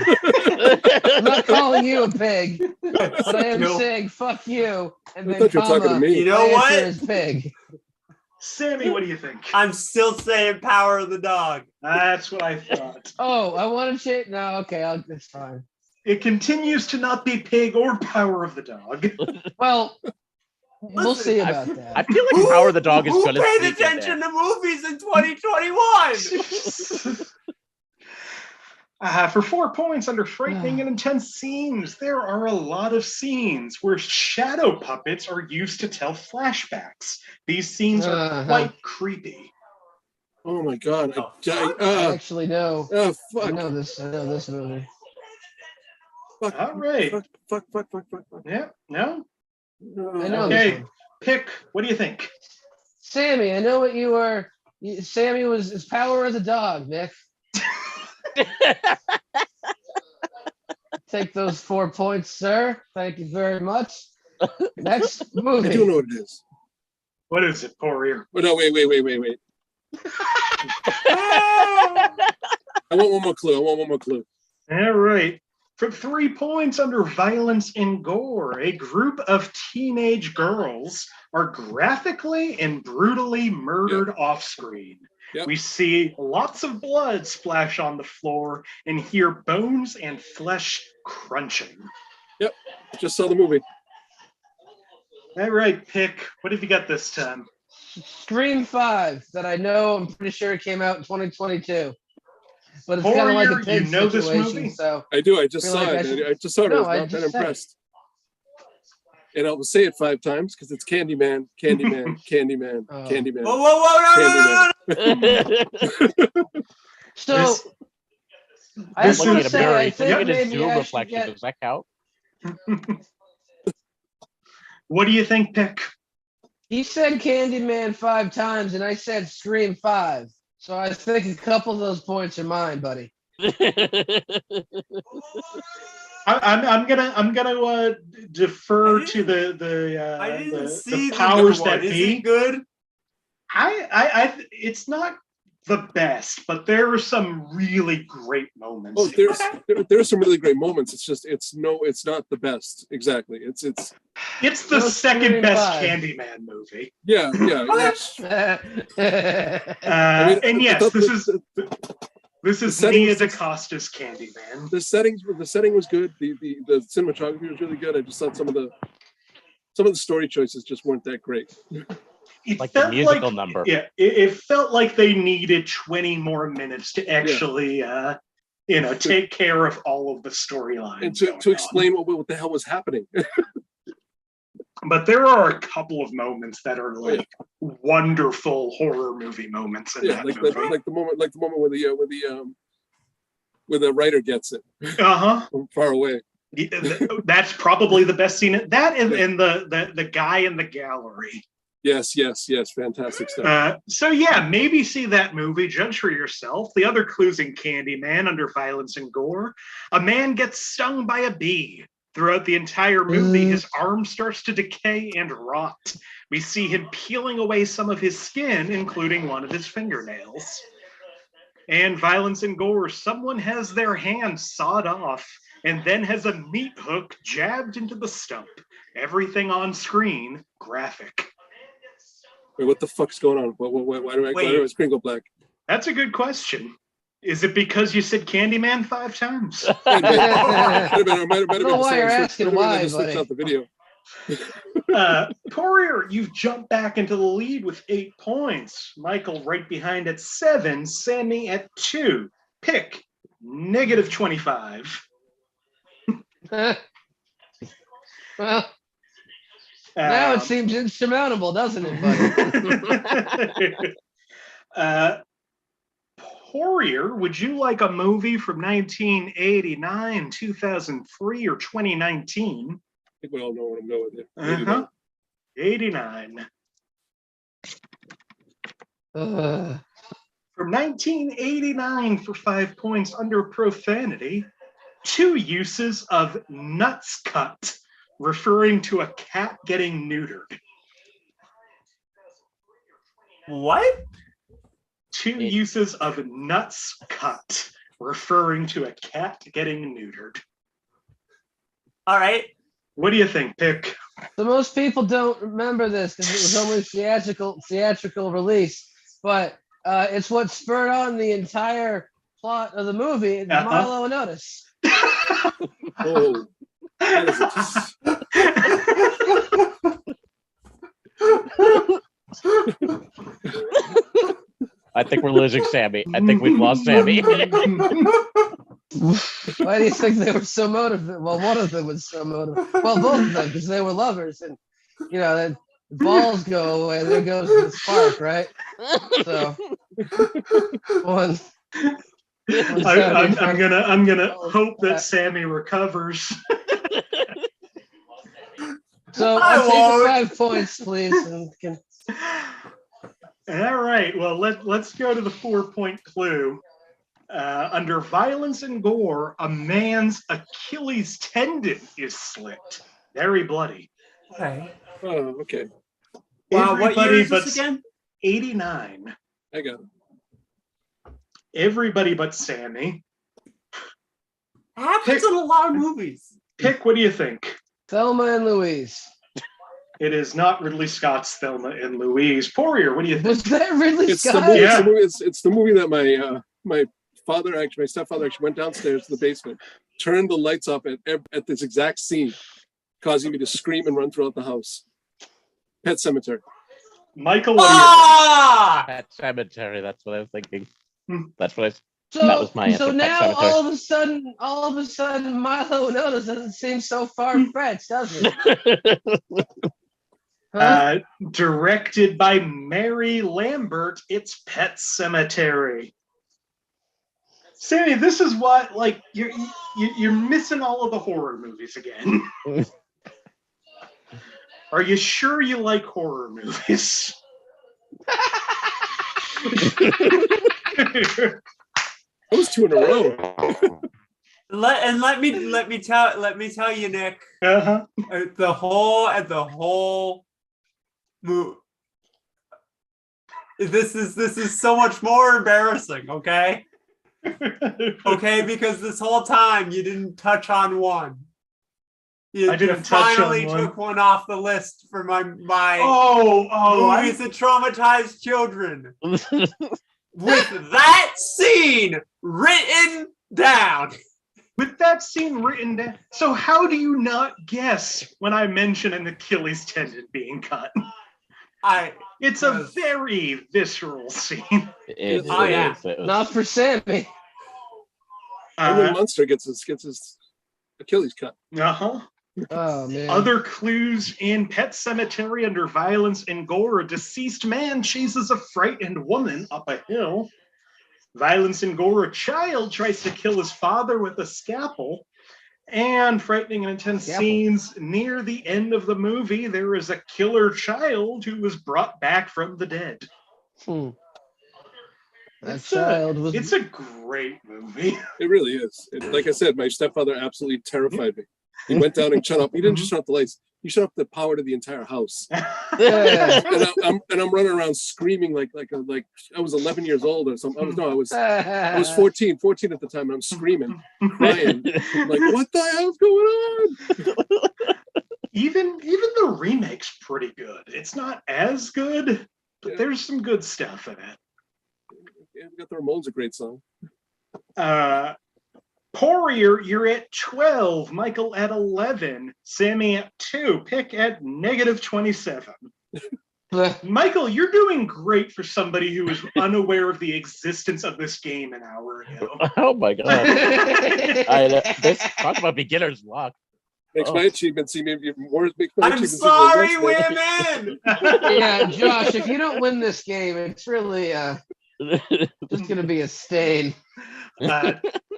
I'm not calling you a pig, but I am No. saying fuck you, and I then thought you were talking to comma, me. You know my what? answer is pig. Sammie, what do you think? I'm still saying Power of the Dog. That's what I thought. Oh, I want to change. No, okay, it's fine. It continues to not be Pig or Power of the Dog. Well, We'll see I- about that. I feel like Power the Dog is Who gonna paid sneak in attention there. to movies in 2021? For 4 points under frightening and intense scenes, there are a lot of scenes where shadow puppets are used to tell flashbacks. These scenes are quite creepy. Oh my god! I actually know. I Fuck! know this movie. Fuck! All right. Fuck! Yeah. No. I know Okay. this one. Pick. What do you think? Sammy, I know what you were. Sammy was his Power of the Dog, Nick. Take those 4 points, sir. Thank you very much. Next movie. I do know what it is. What is it, Poirier? Oh no! Wait! I want one more clue. All right. For 3 points under violence and gore, a group of teenage girls are graphically and brutally murdered off screen. Yep. We see lots of blood splash on the floor and hear bones and flesh crunching. Yep. Just saw the movie. All right, Pick. What have you got this time? Scream 5 that I know. I'm pretty sure it came out in 2022. But it's kind of like a Poirier, pig you know this situation. movie? So I do. I just feel saw like it. I should- I just saw it. No, I I was not just that said it. impressed. And I'll say it 5 times because it's Candyman, Candyman, Candyman, Oh. Candyman. Whoa, Candyman. So This- I this was Looking gonna at a say, mirror, I he's think looking at his maybe Zoom I should reflection. get. Does that count? What do you think, Pick? He said Candyman 5 times, and I said Scream 5. So I think a couple of those points are mine, buddy. I'm gonna defer to I didn't see the powers new one. that Is be. it good? It's not the best, but there are some really great moments. Oh, there's some really great moments. It's just it's not the best. Exactly. It's the No second Scream best 5. Candyman movie. yeah. It's, And yes, this is setting Nia was- DaCosta's Candyman. the setting was good. The cinematography was really good. I just thought some of the story choices just weren't that great. It Like the felt musical number. Yeah, it felt like they needed 20 more minutes to actually, take care of all of the storylines. And going to on. explain what the hell was happening. But there are a couple of moments that are like wonderful horror movie moments in that movie. like the moment where the writer gets it from far away. That's probably the best scene. That and the guy in the gallery. Yes, fantastic stuff. So yeah, maybe see that movie, judge for yourself. The other clues in Candyman under violence and gore. A man gets stung by a bee. Throughout the entire movie, his arm starts to decay and rot. We see him peeling away some of his skin, including one of his fingernails. And violence and gore, someone has their hand sawed off and then has a meat hook jabbed into the stump. Everything on screen, graphic. Wait, what the fuck's going on? Why do I sprinkle black? That's a good question. Is it because you said Candyman 5 times? I might have know why you're asking why, switched out the video. Poirier, you've jumped back into the lead with 8 points. Michael right behind at 7. Sammie at 2. Pick -25. Well, now it seems insurmountable, doesn't it, buddy? Poirier, would you like a movie from 1989, 2003, or 2019? I think we all know what I'm going with. Uh-huh. 89. From 1989 for 5 points under profanity, 2 uses of nuts cut, referring to a cat getting neutered. What? 2 uses of nuts cut, referring to a cat getting neutered. All right. What do you think, Pick? So most people don't remember this because it was only theatrical release, but it's what spurred on the entire plot of the movie. Milo and Otis. Oh, that is I think we're losing Sammie. I think we've lost Sammie. Why do you think they were so motivated? Well, one of them was so motivated. Well, both of them, because they were lovers, and the balls go away, there goes the spark, right? So one. I'm gonna hope that Sammie recovers. So I'll take the 5 points, please. And All right. Well, let's go to the 4-point clue. Under violence and gore, a man's Achilles tendon is slit. Very bloody. Okay. Oh, okay. Wow, what year Everybody is but this again? 89. I got it. Everybody but Sammie. Happens in a lot of movies. Pick, what do you think? Thelma and Louise. It is not Ridley Scott's Thelma and Louise. Poirier, what do you think? Was that Ridley It's the Scott? movie. Yeah. It's the movie that my stepfather actually went downstairs to the basement, turned the lights off at this exact scene, causing me to scream and run throughout the house. Pet Cemetery. Michael, what do Ah! Pet Cemetery. That's what I was thinking. Hmm. That's what I. So, That was my answer, so Pet now Cemetery. all of a sudden, Milo Notice doesn't seem so far-fetched, does it? Huh? Directed by Mary Lambert, it's Pet Cemetery. Sammy, this is what, like, you're missing all of the horror movies again. Are you sure you like horror movies? That was 2 in a row. Let me tell you, Nick. Uh-huh. The whole movie. This is so much more embarrassing. Okay. Okay, because this whole time you didn't touch on one. You finally took one off the list for my movies that traumatize children. With that scene written down. With that scene written down. So how do you not guess when I mention an Achilles tendon being cut? It's a very visceral scene. It yeah. is. It was- Not for Sammy. And when Munster gets his Achilles cut. Uh-huh. Oh man. Other clues in Pet Cemetery under violence and gore. A deceased man chases a frightened woman up a hill. Violence and gore. A child tries to kill his father with a scalpel. And frightening and intense scenes near the end of the movie. There is a killer child who was brought back from the dead. It's a great movie. It really is. Like I said, my stepfather absolutely terrified me. He went down and shut up. He didn't just shut off the lights. He shut off the power to the entire house. Yeah. and I'm running around screaming like I was 11 years old or something. I was 14 at the time, and I'm screaming, crying, like, what the hell's going on? Even the remake's pretty good. It's not as good, but there's some good stuff in it. Yeah, we got the Ramones, a great song. Poirier, you're at 12. Michael at 11. Sammie at 2. Pick at -27. Michael, you're doing great for somebody who was unaware of the existence of this game an hour ago. Oh my god! Talk about beginner's luck. Makes my achievement seem even more. I'm sorry, women. Yeah, Josh, if you don't win this game, it's really just gonna be a stain.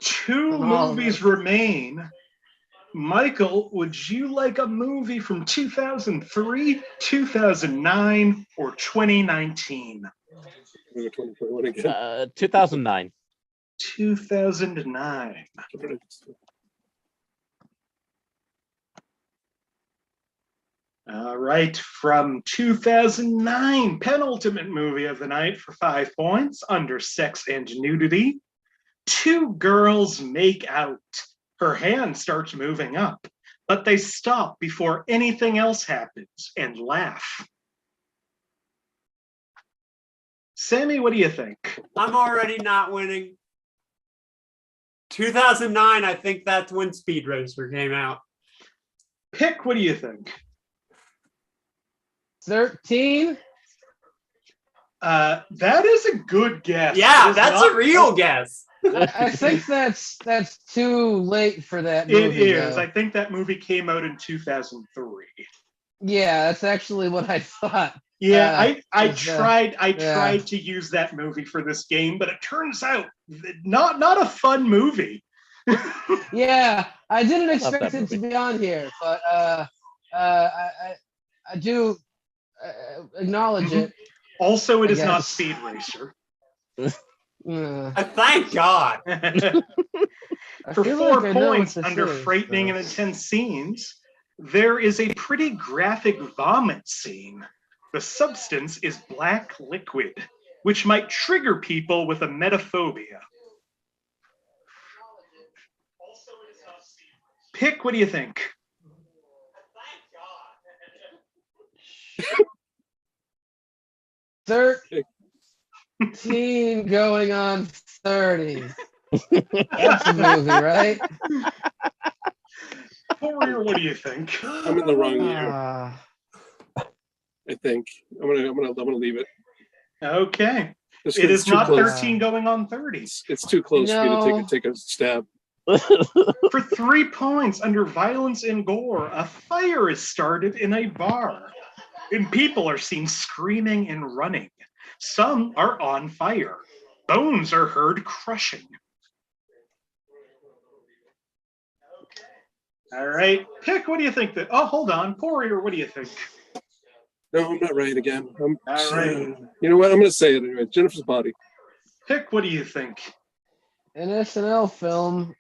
2 movies remain. Michael, would you like a movie from 2003, 2009, or 2019? 2009. 2009. All right, from 2009, penultimate movie of the night for 5 points, under sex and nudity. 2 girls make out. Her hand starts moving up, but they stop before anything else happens and laugh. Sammie, what do you think? I'm already not winning. 2009, I think that's when Speed Racer came out. Pick, what do you think? 13. That is a good guess. Yeah, It is that's not- a real guess. I think that's too late for that It movie. is. though. I think that movie came out in 2003. Yeah, that's actually what I thought. Yeah, I it's, tried yeah. tried to use that movie for this game, but it turns out not a fun movie. Yeah, I didn't that expect it to movie. be on here, but I do acknowledge it. Also, it I is not guess. Speed Racer. Thank God. I For feel 4 like I know what points this under is, frightening though. and intense scenes, there is a pretty graphic vomit scene. The substance is black liquid, which might trigger people with emetophobia. Pick, what do you think? 13 going on 30. That's a movie, right? Poirier, what do you think? I'm in the wrong year. Ah. I think I'm gonna leave it. Okay. Just It 'cause is it's too not close. 13 going on 30. It's too close for me No. to take a stab. For 3 points under violence and gore, a fire is started in a bar, and people are seen screaming and running. Some are on fire. Bones are heard crushing. All right, Pick, what do you think? Oh, hold on. Poirier, what do you think? No, I'm not right again. All right. You know what? I'm gonna say it anyway. Jennifer's Body. Pick, what do you think? An SNL film,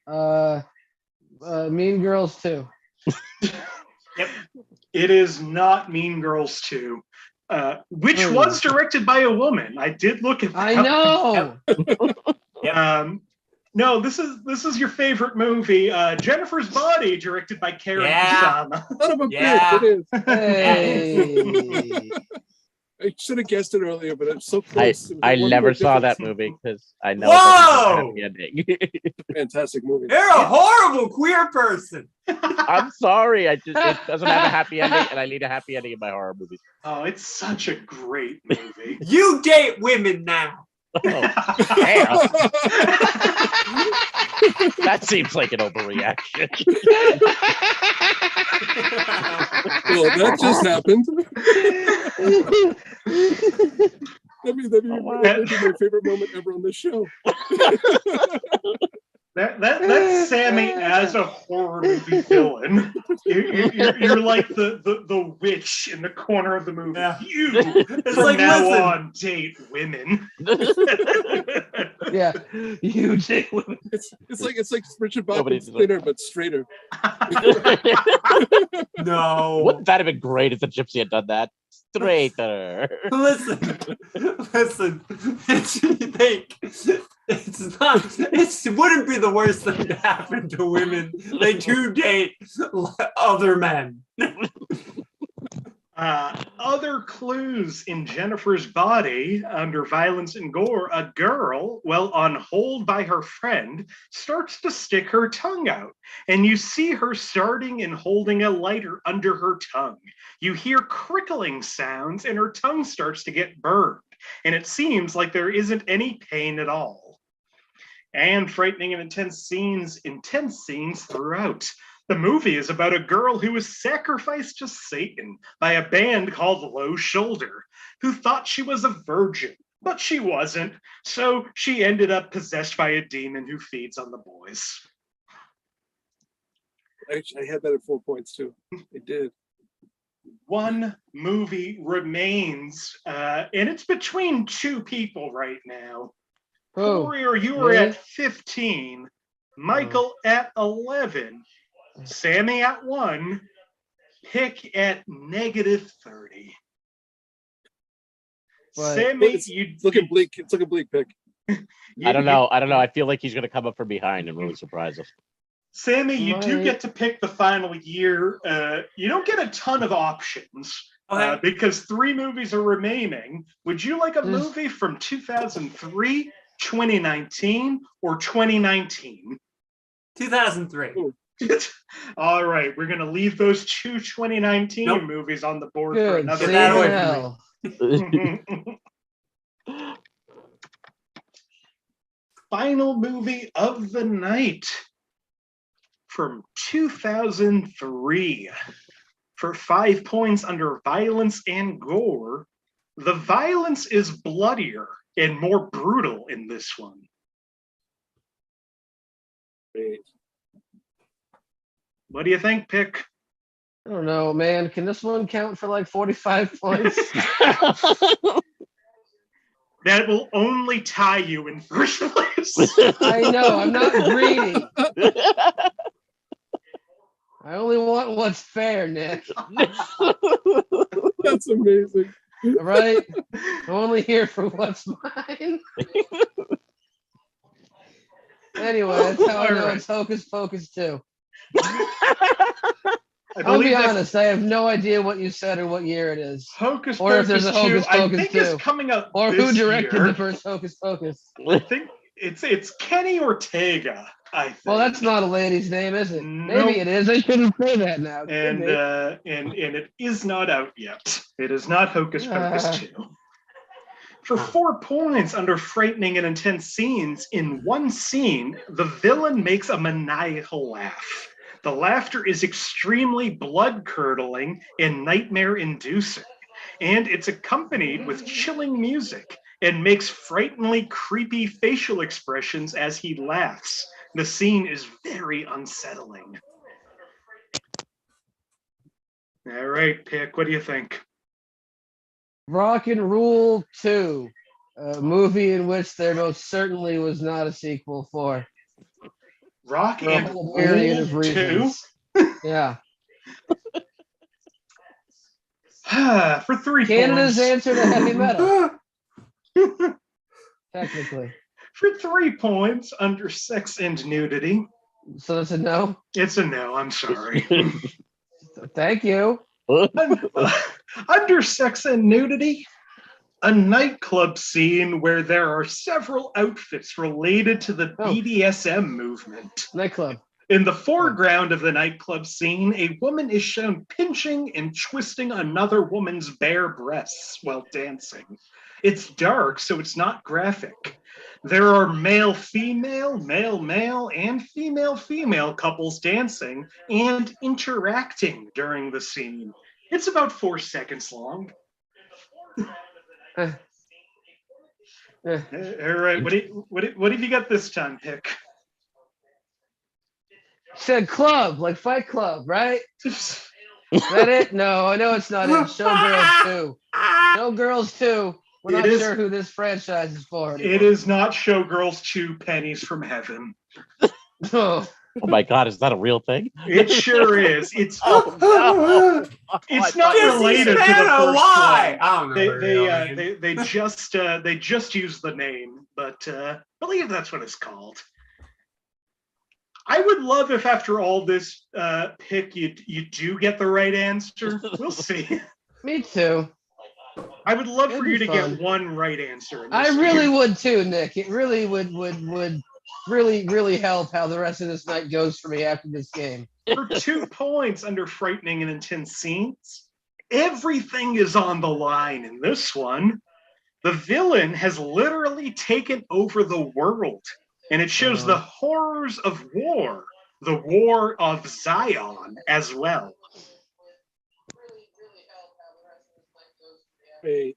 Mean Girls 2. Yep. It is not Mean Girls 2, which Hmm. was directed by a woman. I did look at that. I know. No, this is your favorite movie, Jennifer's Body, directed by Karen Yeah. Kusama. Son of a Yeah. bitch! It Hey. is. I should have guessed it earlier, but it's so close. It was I one never word saw difference. that movie because I know Whoa! it doesn't have a happy ending. Fantastic movie. You're a horrible queer person. I'm sorry, it doesn't have a happy ending, and I need a happy ending in my horror movies. Oh, it's such a great movie. You date women now. Oh, damn. That seems like an overreaction. Well, that just happened. That'd be my favorite moment ever on this show. That's Sammie as a horror movie villain. You're like the witch in the corner of the movie. Yeah. You, It's from like, now listen. on, date women. Yeah, you date women. It's like Richard Nobody's Bachman's thinner but straighter. No. Wouldn't that have been great if the gypsy had done that? Straighter. Listen. It wouldn't be the worst thing to happen to women. They do date other men. Other clues in Jennifer's Body under violence and gore, a girl, while on hold by her friend, starts to stick her tongue out. And you see her starting and holding a lighter under her tongue. You hear crickling sounds and her tongue starts to get burned. And it seems like there isn't any pain at all. And frightening and intense scenes throughout. The movie is about a girl who was sacrificed to Satan by a band called Low Shoulder, who thought she was a virgin, but she wasn't. So she ended up possessed by a demon who feeds on the boys. Actually, I had that at 4 points too. I did. One movie remains, and it's between two people right now. Oh, Poirier, you were really? at 15, Michael at 11, Sammie at 1, Pick at -30. But- Sammie, It's looking bleak. It's looking bleak, Pick. I don't know. I feel like he's gonna come up from behind and really surprise us. Sammie, you do Right. get to pick the final year. You don't get a ton of options Okay. because 3 movies are remaining. Would you like a There's- movie from 2003, 2019, or 2019? 2003. Ooh. All right, we're gonna leave those two 2019 Nope. movies on the board for Good. another See that you away in from me. hell. Final movie of the night from 2003. For 5 points under violence and gore, the violence is bloodier and more brutal in this one. What do you think, Pick? I don't know, man. Can this one count for like 45 points? That will only tie you in first place. I know. I'm not greedy. I only want what's fair, Nick. That's amazing. All right? I'm only here for what's mine. Anyway, that's how I know it's Hocus Pocus 2. I'll be honest, I have no idea what you said or what year it is. Hocus Or if Pocus there's a Hocus 2, I Pocus think 2. it's coming out Or this who directed year. the first Hocus Pocus. I think it's Kenny Ortega, I think. Well, that's not a lady's name, is it? Nope. Maybe it is. I shouldn't say that now. And it is not out yet. It is not Hocus Pocus 2. For 4 points under frightening and intense scenes, in one scene, the villain makes a maniacal laugh. The laughter is extremely blood-curdling and nightmare-inducing, and it's accompanied with chilling music and makes frighteningly creepy facial expressions as he laughs. The scene is very unsettling. All right, Pick, what do you think? Rock and Rule 2, a movie in which there most certainly was not a sequel for. Rock For a and whole myriad of Roll 2? reasons. Yeah. For 3 Canada's points. answer to heavy metal, technically. For 3 points under sex and nudity. So that's a no? It's a no, I'm sorry. Thank you. Under sex and nudity, a nightclub scene where there are several outfits related to the BDSM movement. Nightclub. In the foreground of the nightclub scene, a woman is shown pinching and twisting another woman's bare breasts while dancing. It's dark, so it's not graphic. There are male-female, male-male, and female-female couples dancing and interacting during the scene. It's about 4 seconds long. All right, what have you got this time, Pick? Said club, like Fight Club, right? Is that it? No, I know it's not it. Showgirls 2. Showgirls 2. We're not sure who this franchise is for anymore. It is not Showgirls 2 Pennies from Heaven. Oh. Oh my God, is that a real thing? It sure is. It's no. It's not related to the first why? one. I don't know. They just use the name, but I believe that's what it's called. I would love if after all this Pick you do get the right answer. We'll see. Me too. I would love It'd for you be to fun. get one right answer. I really would too, Nick. It really would really help how the rest of this night goes for me after this game. For 2 points under frightening and intense scenes, everything is on the line in this one. The villain has literally taken over the world, and it shows the horrors of war, the war of Zion as well. Hey,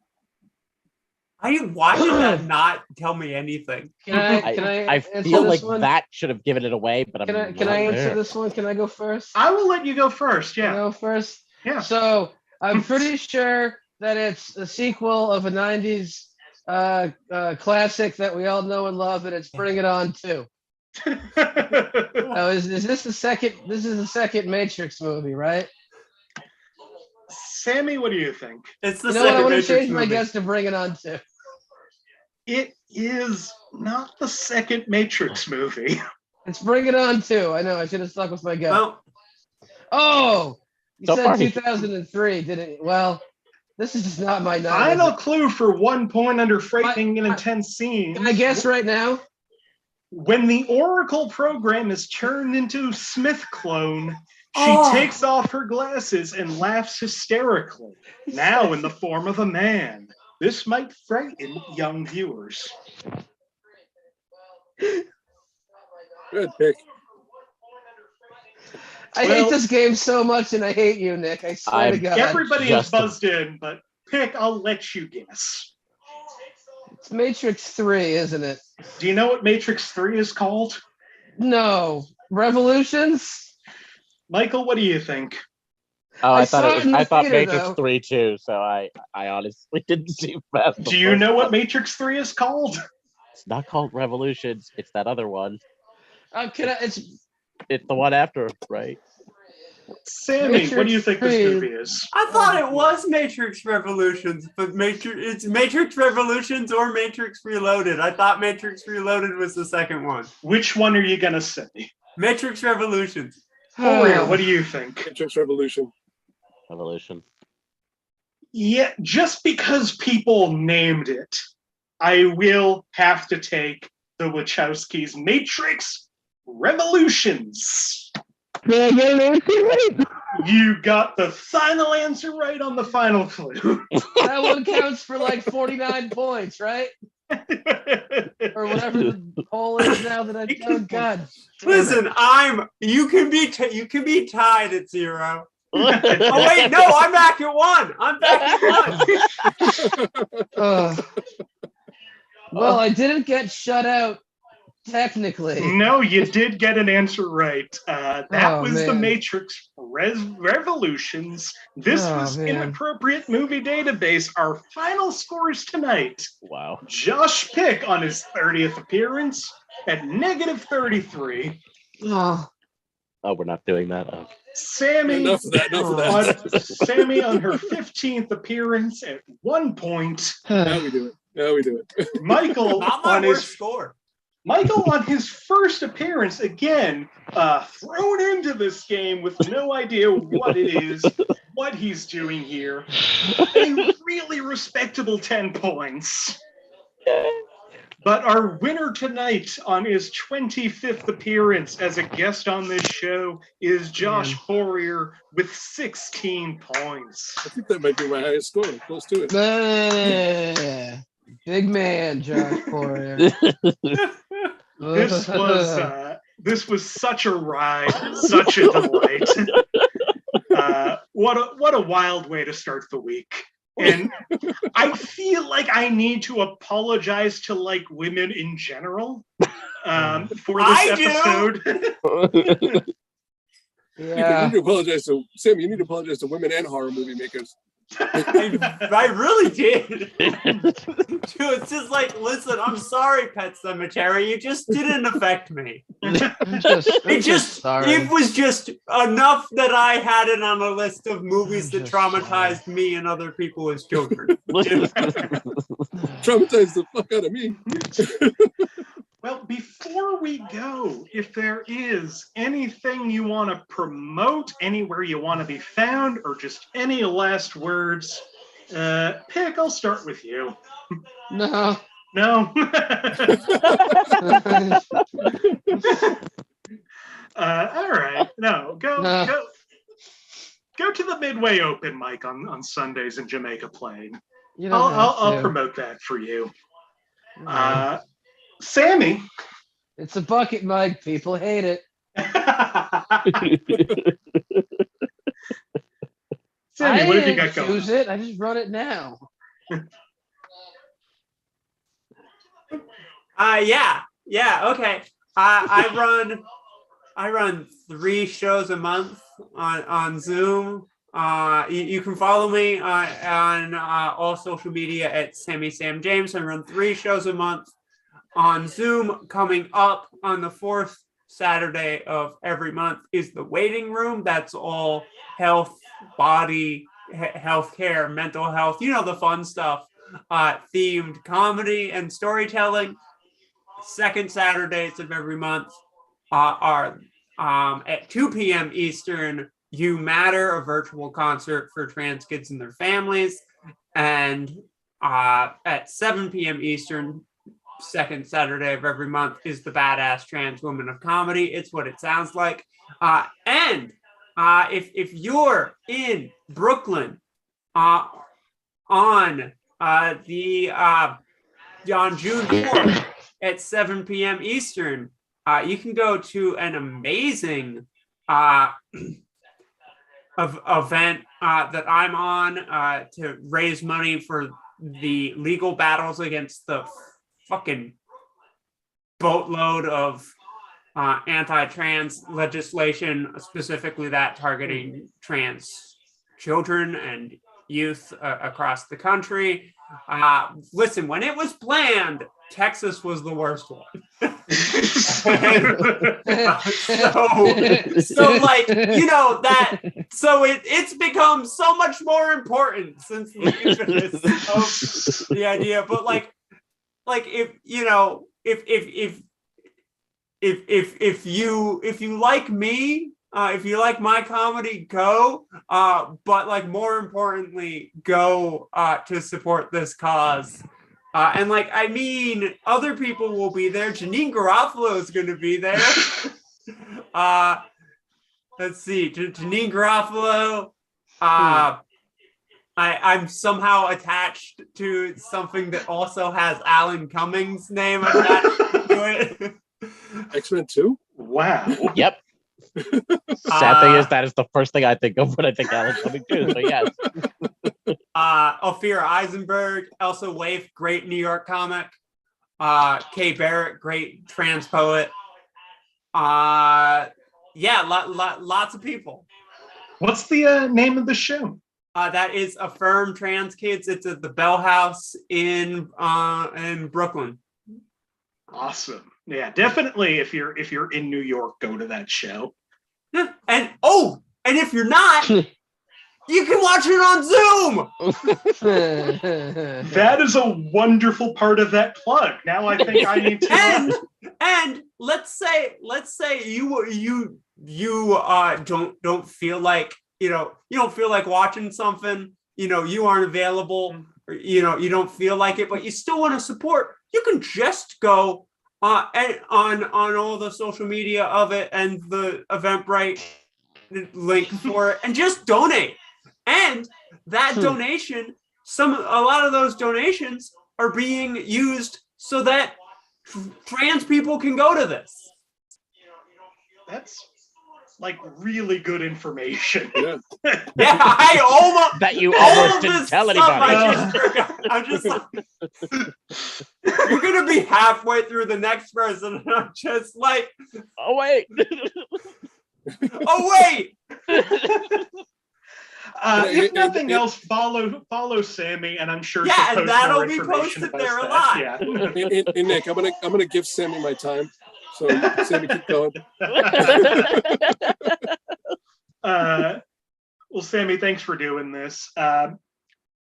Why did that not tell me anything? Can I I answer feel this like one? that should have given it away, but I'm Can I answer this one? Can I go first? I will let you go first. Can I Yeah. go first? Yeah. So I'm pretty sure that it's a sequel of a 90s classic that we all know and love, and it's Bring It On 2. Is this the second? This is the second Matrix movie, right? Sammie, what do you think? It's the You know what? I second want to Matrix change my movie. guess to Bring It On 2. It is not the second Matrix movie. It's Bring It On 2. I know. I should have stuck with my gut. Well, Oh, you So said funny. 2003, didn't it? Well, this is just not my night. Final is it? clue for 1 point under frightening and intense scenes. Can I guess right now? When the Oracle program is turned into Smith clone, she takes off her glasses and laughs hysterically, now in the form of a man. This might frighten young viewers. Good pick. I hate this game so much, and I hate you, Nick. I swear to God. Everybody is buzzed in, but pick, I'll let you guess. It's Matrix 3, isn't it? Do you know what Matrix 3 is called? No. Revolutions? Michael, what do you think? Oh, I thought theater, Matrix though. 3 too, so I honestly didn't see past the Do you first know what one. Matrix 3 is called? It's not called Revolutions, it's that other one. It's the one after, right? Sammy, what do you think this movie is? I thought it was Matrix Revolutions, but it's Matrix Revolutions or Matrix Reloaded. I thought Matrix Reloaded was the second one. Which one are you going to say? Matrix Revolutions. Poirier, what do you think? Matrix Revolution. Revolution. Yeah, just because people named it, I will have to take the Wachowskis' Matrix Revolutions. You got the final answer right on the final clue. that one counts for like 49 points, right? Or whatever the poll is now that I don't. God. Listen, you can be tied at 0. Oh wait, no, I'm back at 1. I'm back at 1. Well, I didn't get shut out technically. No, you did get an answer right. That was man. the Matrix Revolutions. This was Inappropriate Movie Database. Our final scores tonight. Wow. Josh Pick on his 30th appearance at -33. Oh, we're not doing that. Oh. Sammy, Enough of that. Sammy on her 15th appearance at 1 point. Now we do it. Michael Not my on worst his score. Michael, on his first appearance, again, thrown into this game with no idea what it is, what he's doing here. A really respectable 10 points. But our winner tonight on his 25th appearance as a guest on this show is Josh Poirier with 16 points. I think that might be my highest score. Close to it. Big man, Josh Poirier. This was such a ride, such a delight. What a wild way to start the week. And I feel like I need to apologize to like women in general for this episode. Yeah. You need to apologize to Sam. You need to apologize to women and horror movie makers. I really did. Dude, it's just like, listen, I'm sorry, Pet Cemetery. You just didn't affect me. It was just enough that I had it on a list of movies that traumatized me and other people as children. Traumatized the fuck out of me. Well, before we go, if there is anything you want to promote, anywhere you want to be found, or just any last words, Pick, I'll start with you. No. No? All right. No, go to the Midway Open mic on Sundays in Jamaica Plain. I'll promote that for you. Sammy. It's a bucket mug. People hate it. Sammy, what have you got going? Choose it. I just run it now. Okay. I run 3 shows a month on Zoom. You can follow me on all social media at Sammie James. I run 3 shows a month on Zoom. Coming up on the 4th Saturday of every month is The Waiting Room. That's all health, body, healthcare, mental health, the fun stuff, themed comedy and storytelling. 2nd Saturdays of every month are at 2 p.m. Eastern, You Matter, a virtual concert for trans kids and their families. And at 7 p.m. Eastern, second Saturday of every month is the Badass Trans Woman of Comedy. It's what it sounds like. And if you're in Brooklyn on June 4th at 7 p.m. Eastern, you can go to an amazing event that I'm on to raise money for the legal battles against the fucking boatload of anti-trans legislation, specifically that targeting trans children and youth across the country. Listen, when it was planned, Texas was the worst one. so like, you know, that, so it's become so much more important since the impetus of the idea. But like if, you know, if you like me, if you like my comedy, go. But like more importantly, go to support this cause. And like, I mean, other people will be there. Janine Garofalo is going to be there. Let's see, Janine Garofalo. I'm somehow attached to something that also has Alan Cummings' name attached to it. X-Men 2? Wow. Yep. Sad thing is, that is the first thing I think of when I think Alan Cummings too. So yes. Ophira Eisenberg, Elsa Waif, great New York comic. Kay Barrett, great trans poet. Yeah, lots of people. What's the name of the show? That is Affirm Trans Kids. It's at the Bell House in Brooklyn. Awesome. Yeah, definitely. If you're in New York, go to that show. And if you're not, you can watch it on Zoom. That is a wonderful part of that plug. Now I think I need to. And let's say you don't feel like, you know, you don't feel like watching something, you know, you aren't available, or, you know, you don't feel like it, but you still want to support. You can just go and on all the social media of it and the Eventbrite link for it, and just donate. And that donation, a lot of those donations are being used so that trans people can go to this. That's like really good information. Yeah. Yeah, I almost That you almost didn't tell anybody. I'm just like, you're gonna be halfway through the next person, and I'm just like, Oh wait. oh wait. If nothing else, follow Sammie, and I'm sure Yeah, she'll and post that'll more be information posted about there a that. lot. Yeah. Hey, Nick, I'm gonna give Sammie my time. So Sammie, keep going. Well, Sammie, thanks for doing this.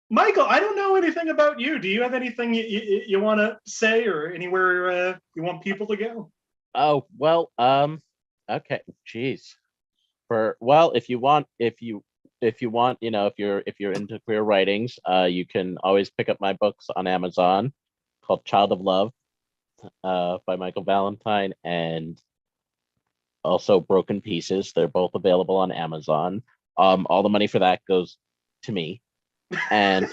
Michael, I don't know anything about you. Do you have anything you want to say, or anywhere you want people to go? Oh well. Okay. Jeez. If you want, you know, if you're into queer writings, you can always pick up my books on Amazon, called Child of Love, by Michael Valentine, and also Broken Pieces. They're both available on Amazon. All the money for that goes to me, and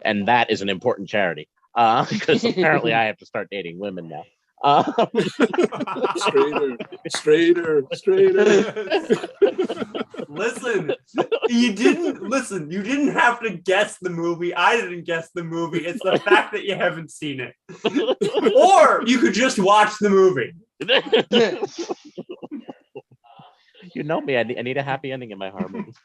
that is an important charity, because apparently I have to start dating women now. Straighter. Listen, you didn't have to guess the movie. I didn't guess the movie. It's the fact that you haven't seen it. Or you could just watch the movie. You know me. I need a happy ending in my horror movies.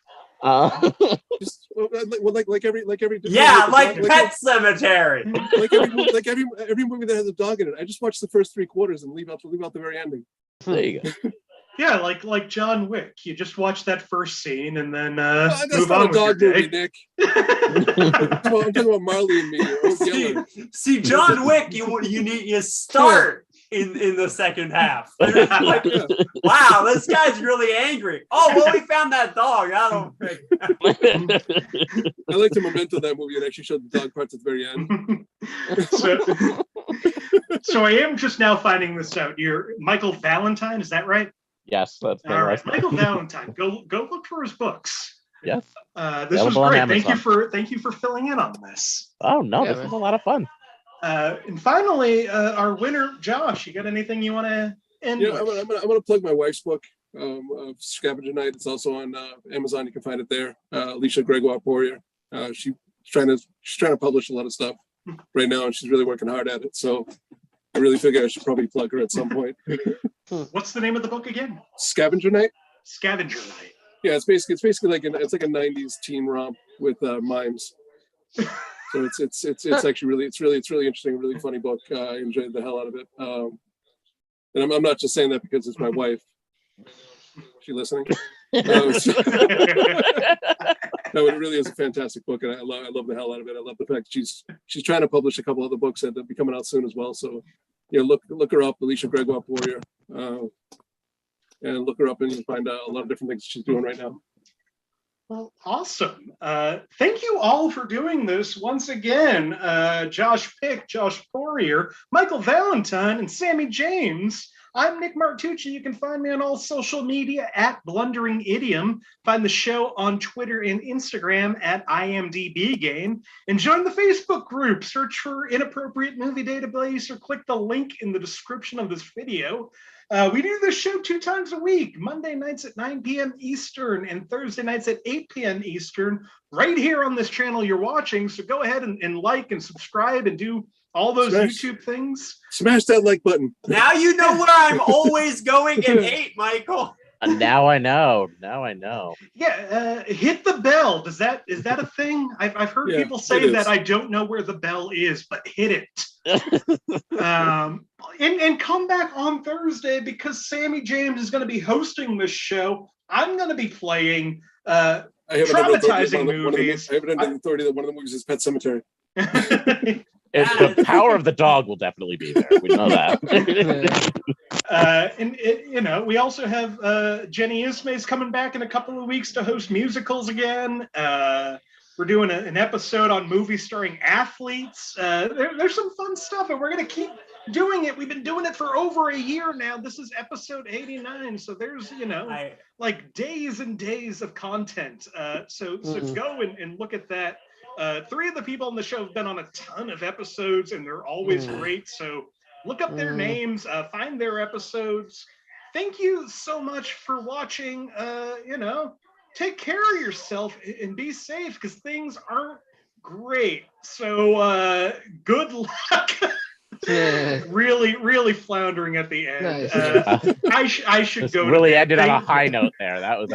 Just like every Yeah, like Pet Cemetery. like every movie that has a dog in it. I just watch the first 3 quarters and leave out the very ending. There you go. Yeah, like John Wick. You just watch that first scene and then That's move not on a dog with your movie, day. Nick. I'm talking about Marley and Me. Or Old Yeller. See, John Wick, you start in the second half. And it's like, wow, this guy's really angry. Oh, well, we found that dog. I don't think. I like to memento that movie and actually showed the dog parts at the very end. So I am just now finding this out. You're Michael Valentine, is that right? Yes, that's my All right, last name. Michael Valentine. Go look for his books. Yes. This was Available on great. Amazon. Thank you for filling in on this. Oh no, Yeah, this man. was a lot of fun. And finally, our winner, Josh. You got anything you want to end Yeah, with? I'm gonna plug my wife's book, Scavenger Night. It's also on Amazon. You can find it there. Alicia Gregoire Poirier. She's trying to publish a lot of stuff right now, and she's really working hard at it. So I really figure I should probably plug her at some point. What's the name of the book again? Scavenger Night. Scavenger Night. Yeah, it's basically like it's like a '90s teen romp with mimes. So it's actually really interesting, really funny book. I enjoyed the hell out of it. And I'm not just saying that because it's my wife. Is she listening? No, it really is a fantastic book, and I love the hell out of it. I love the fact she's trying to publish a couple other books that will be coming out soon as well. So, look her up, Alicia Gregoire Poirier, and look her up, and you'll find a lot of different things she's doing right now. Well, awesome. Thank you all for doing this once again. Josh Pick, Josh Poirier, Michael Valentine, and Sammie James. I'm Nick Martucci. You can find me on all social media at Blundering Idiom. Find the show on Twitter and Instagram at IMDb Game. And join the Facebook group. Search for Inappropriate Movie Database or click the link in the description of this video. We do this show 2 times a week, Monday nights at 9 p.m. Eastern and Thursday nights at 8 p.m. Eastern, right here on this channel you're watching. So go ahead and like and subscribe and do all those YouTube things. Smash that like button. Now you know where I'm always going at 8, Michael. Now I know. Yeah, hit the bell. Is that a thing? I've heard people say that. I don't know where the bell is, but hit it. And come back on Thursday because Sammie James is going to be hosting this show. I'm going to be playing traumatizing movies. I have it under authority that one of the movies is Pet Sematary. The power of the dog will definitely be there. We know that. We also have Jenny Ismay's coming back in a couple of weeks to host musicals again. We're doing an episode on movies starring athletes. There's some fun stuff, and we're going to keep doing it. We've been doing it for over a year now. This is episode 89, so there's like days and days of content. So go and look at that. 3 of the people on the show have been on a ton of episodes, and they're always great. So look up their names, find their episodes. Thank you so much for watching. Take care of yourself and be safe because things aren't great. So good luck. Really floundering at the end. Nice. I should go. Really ended on a high note there. That was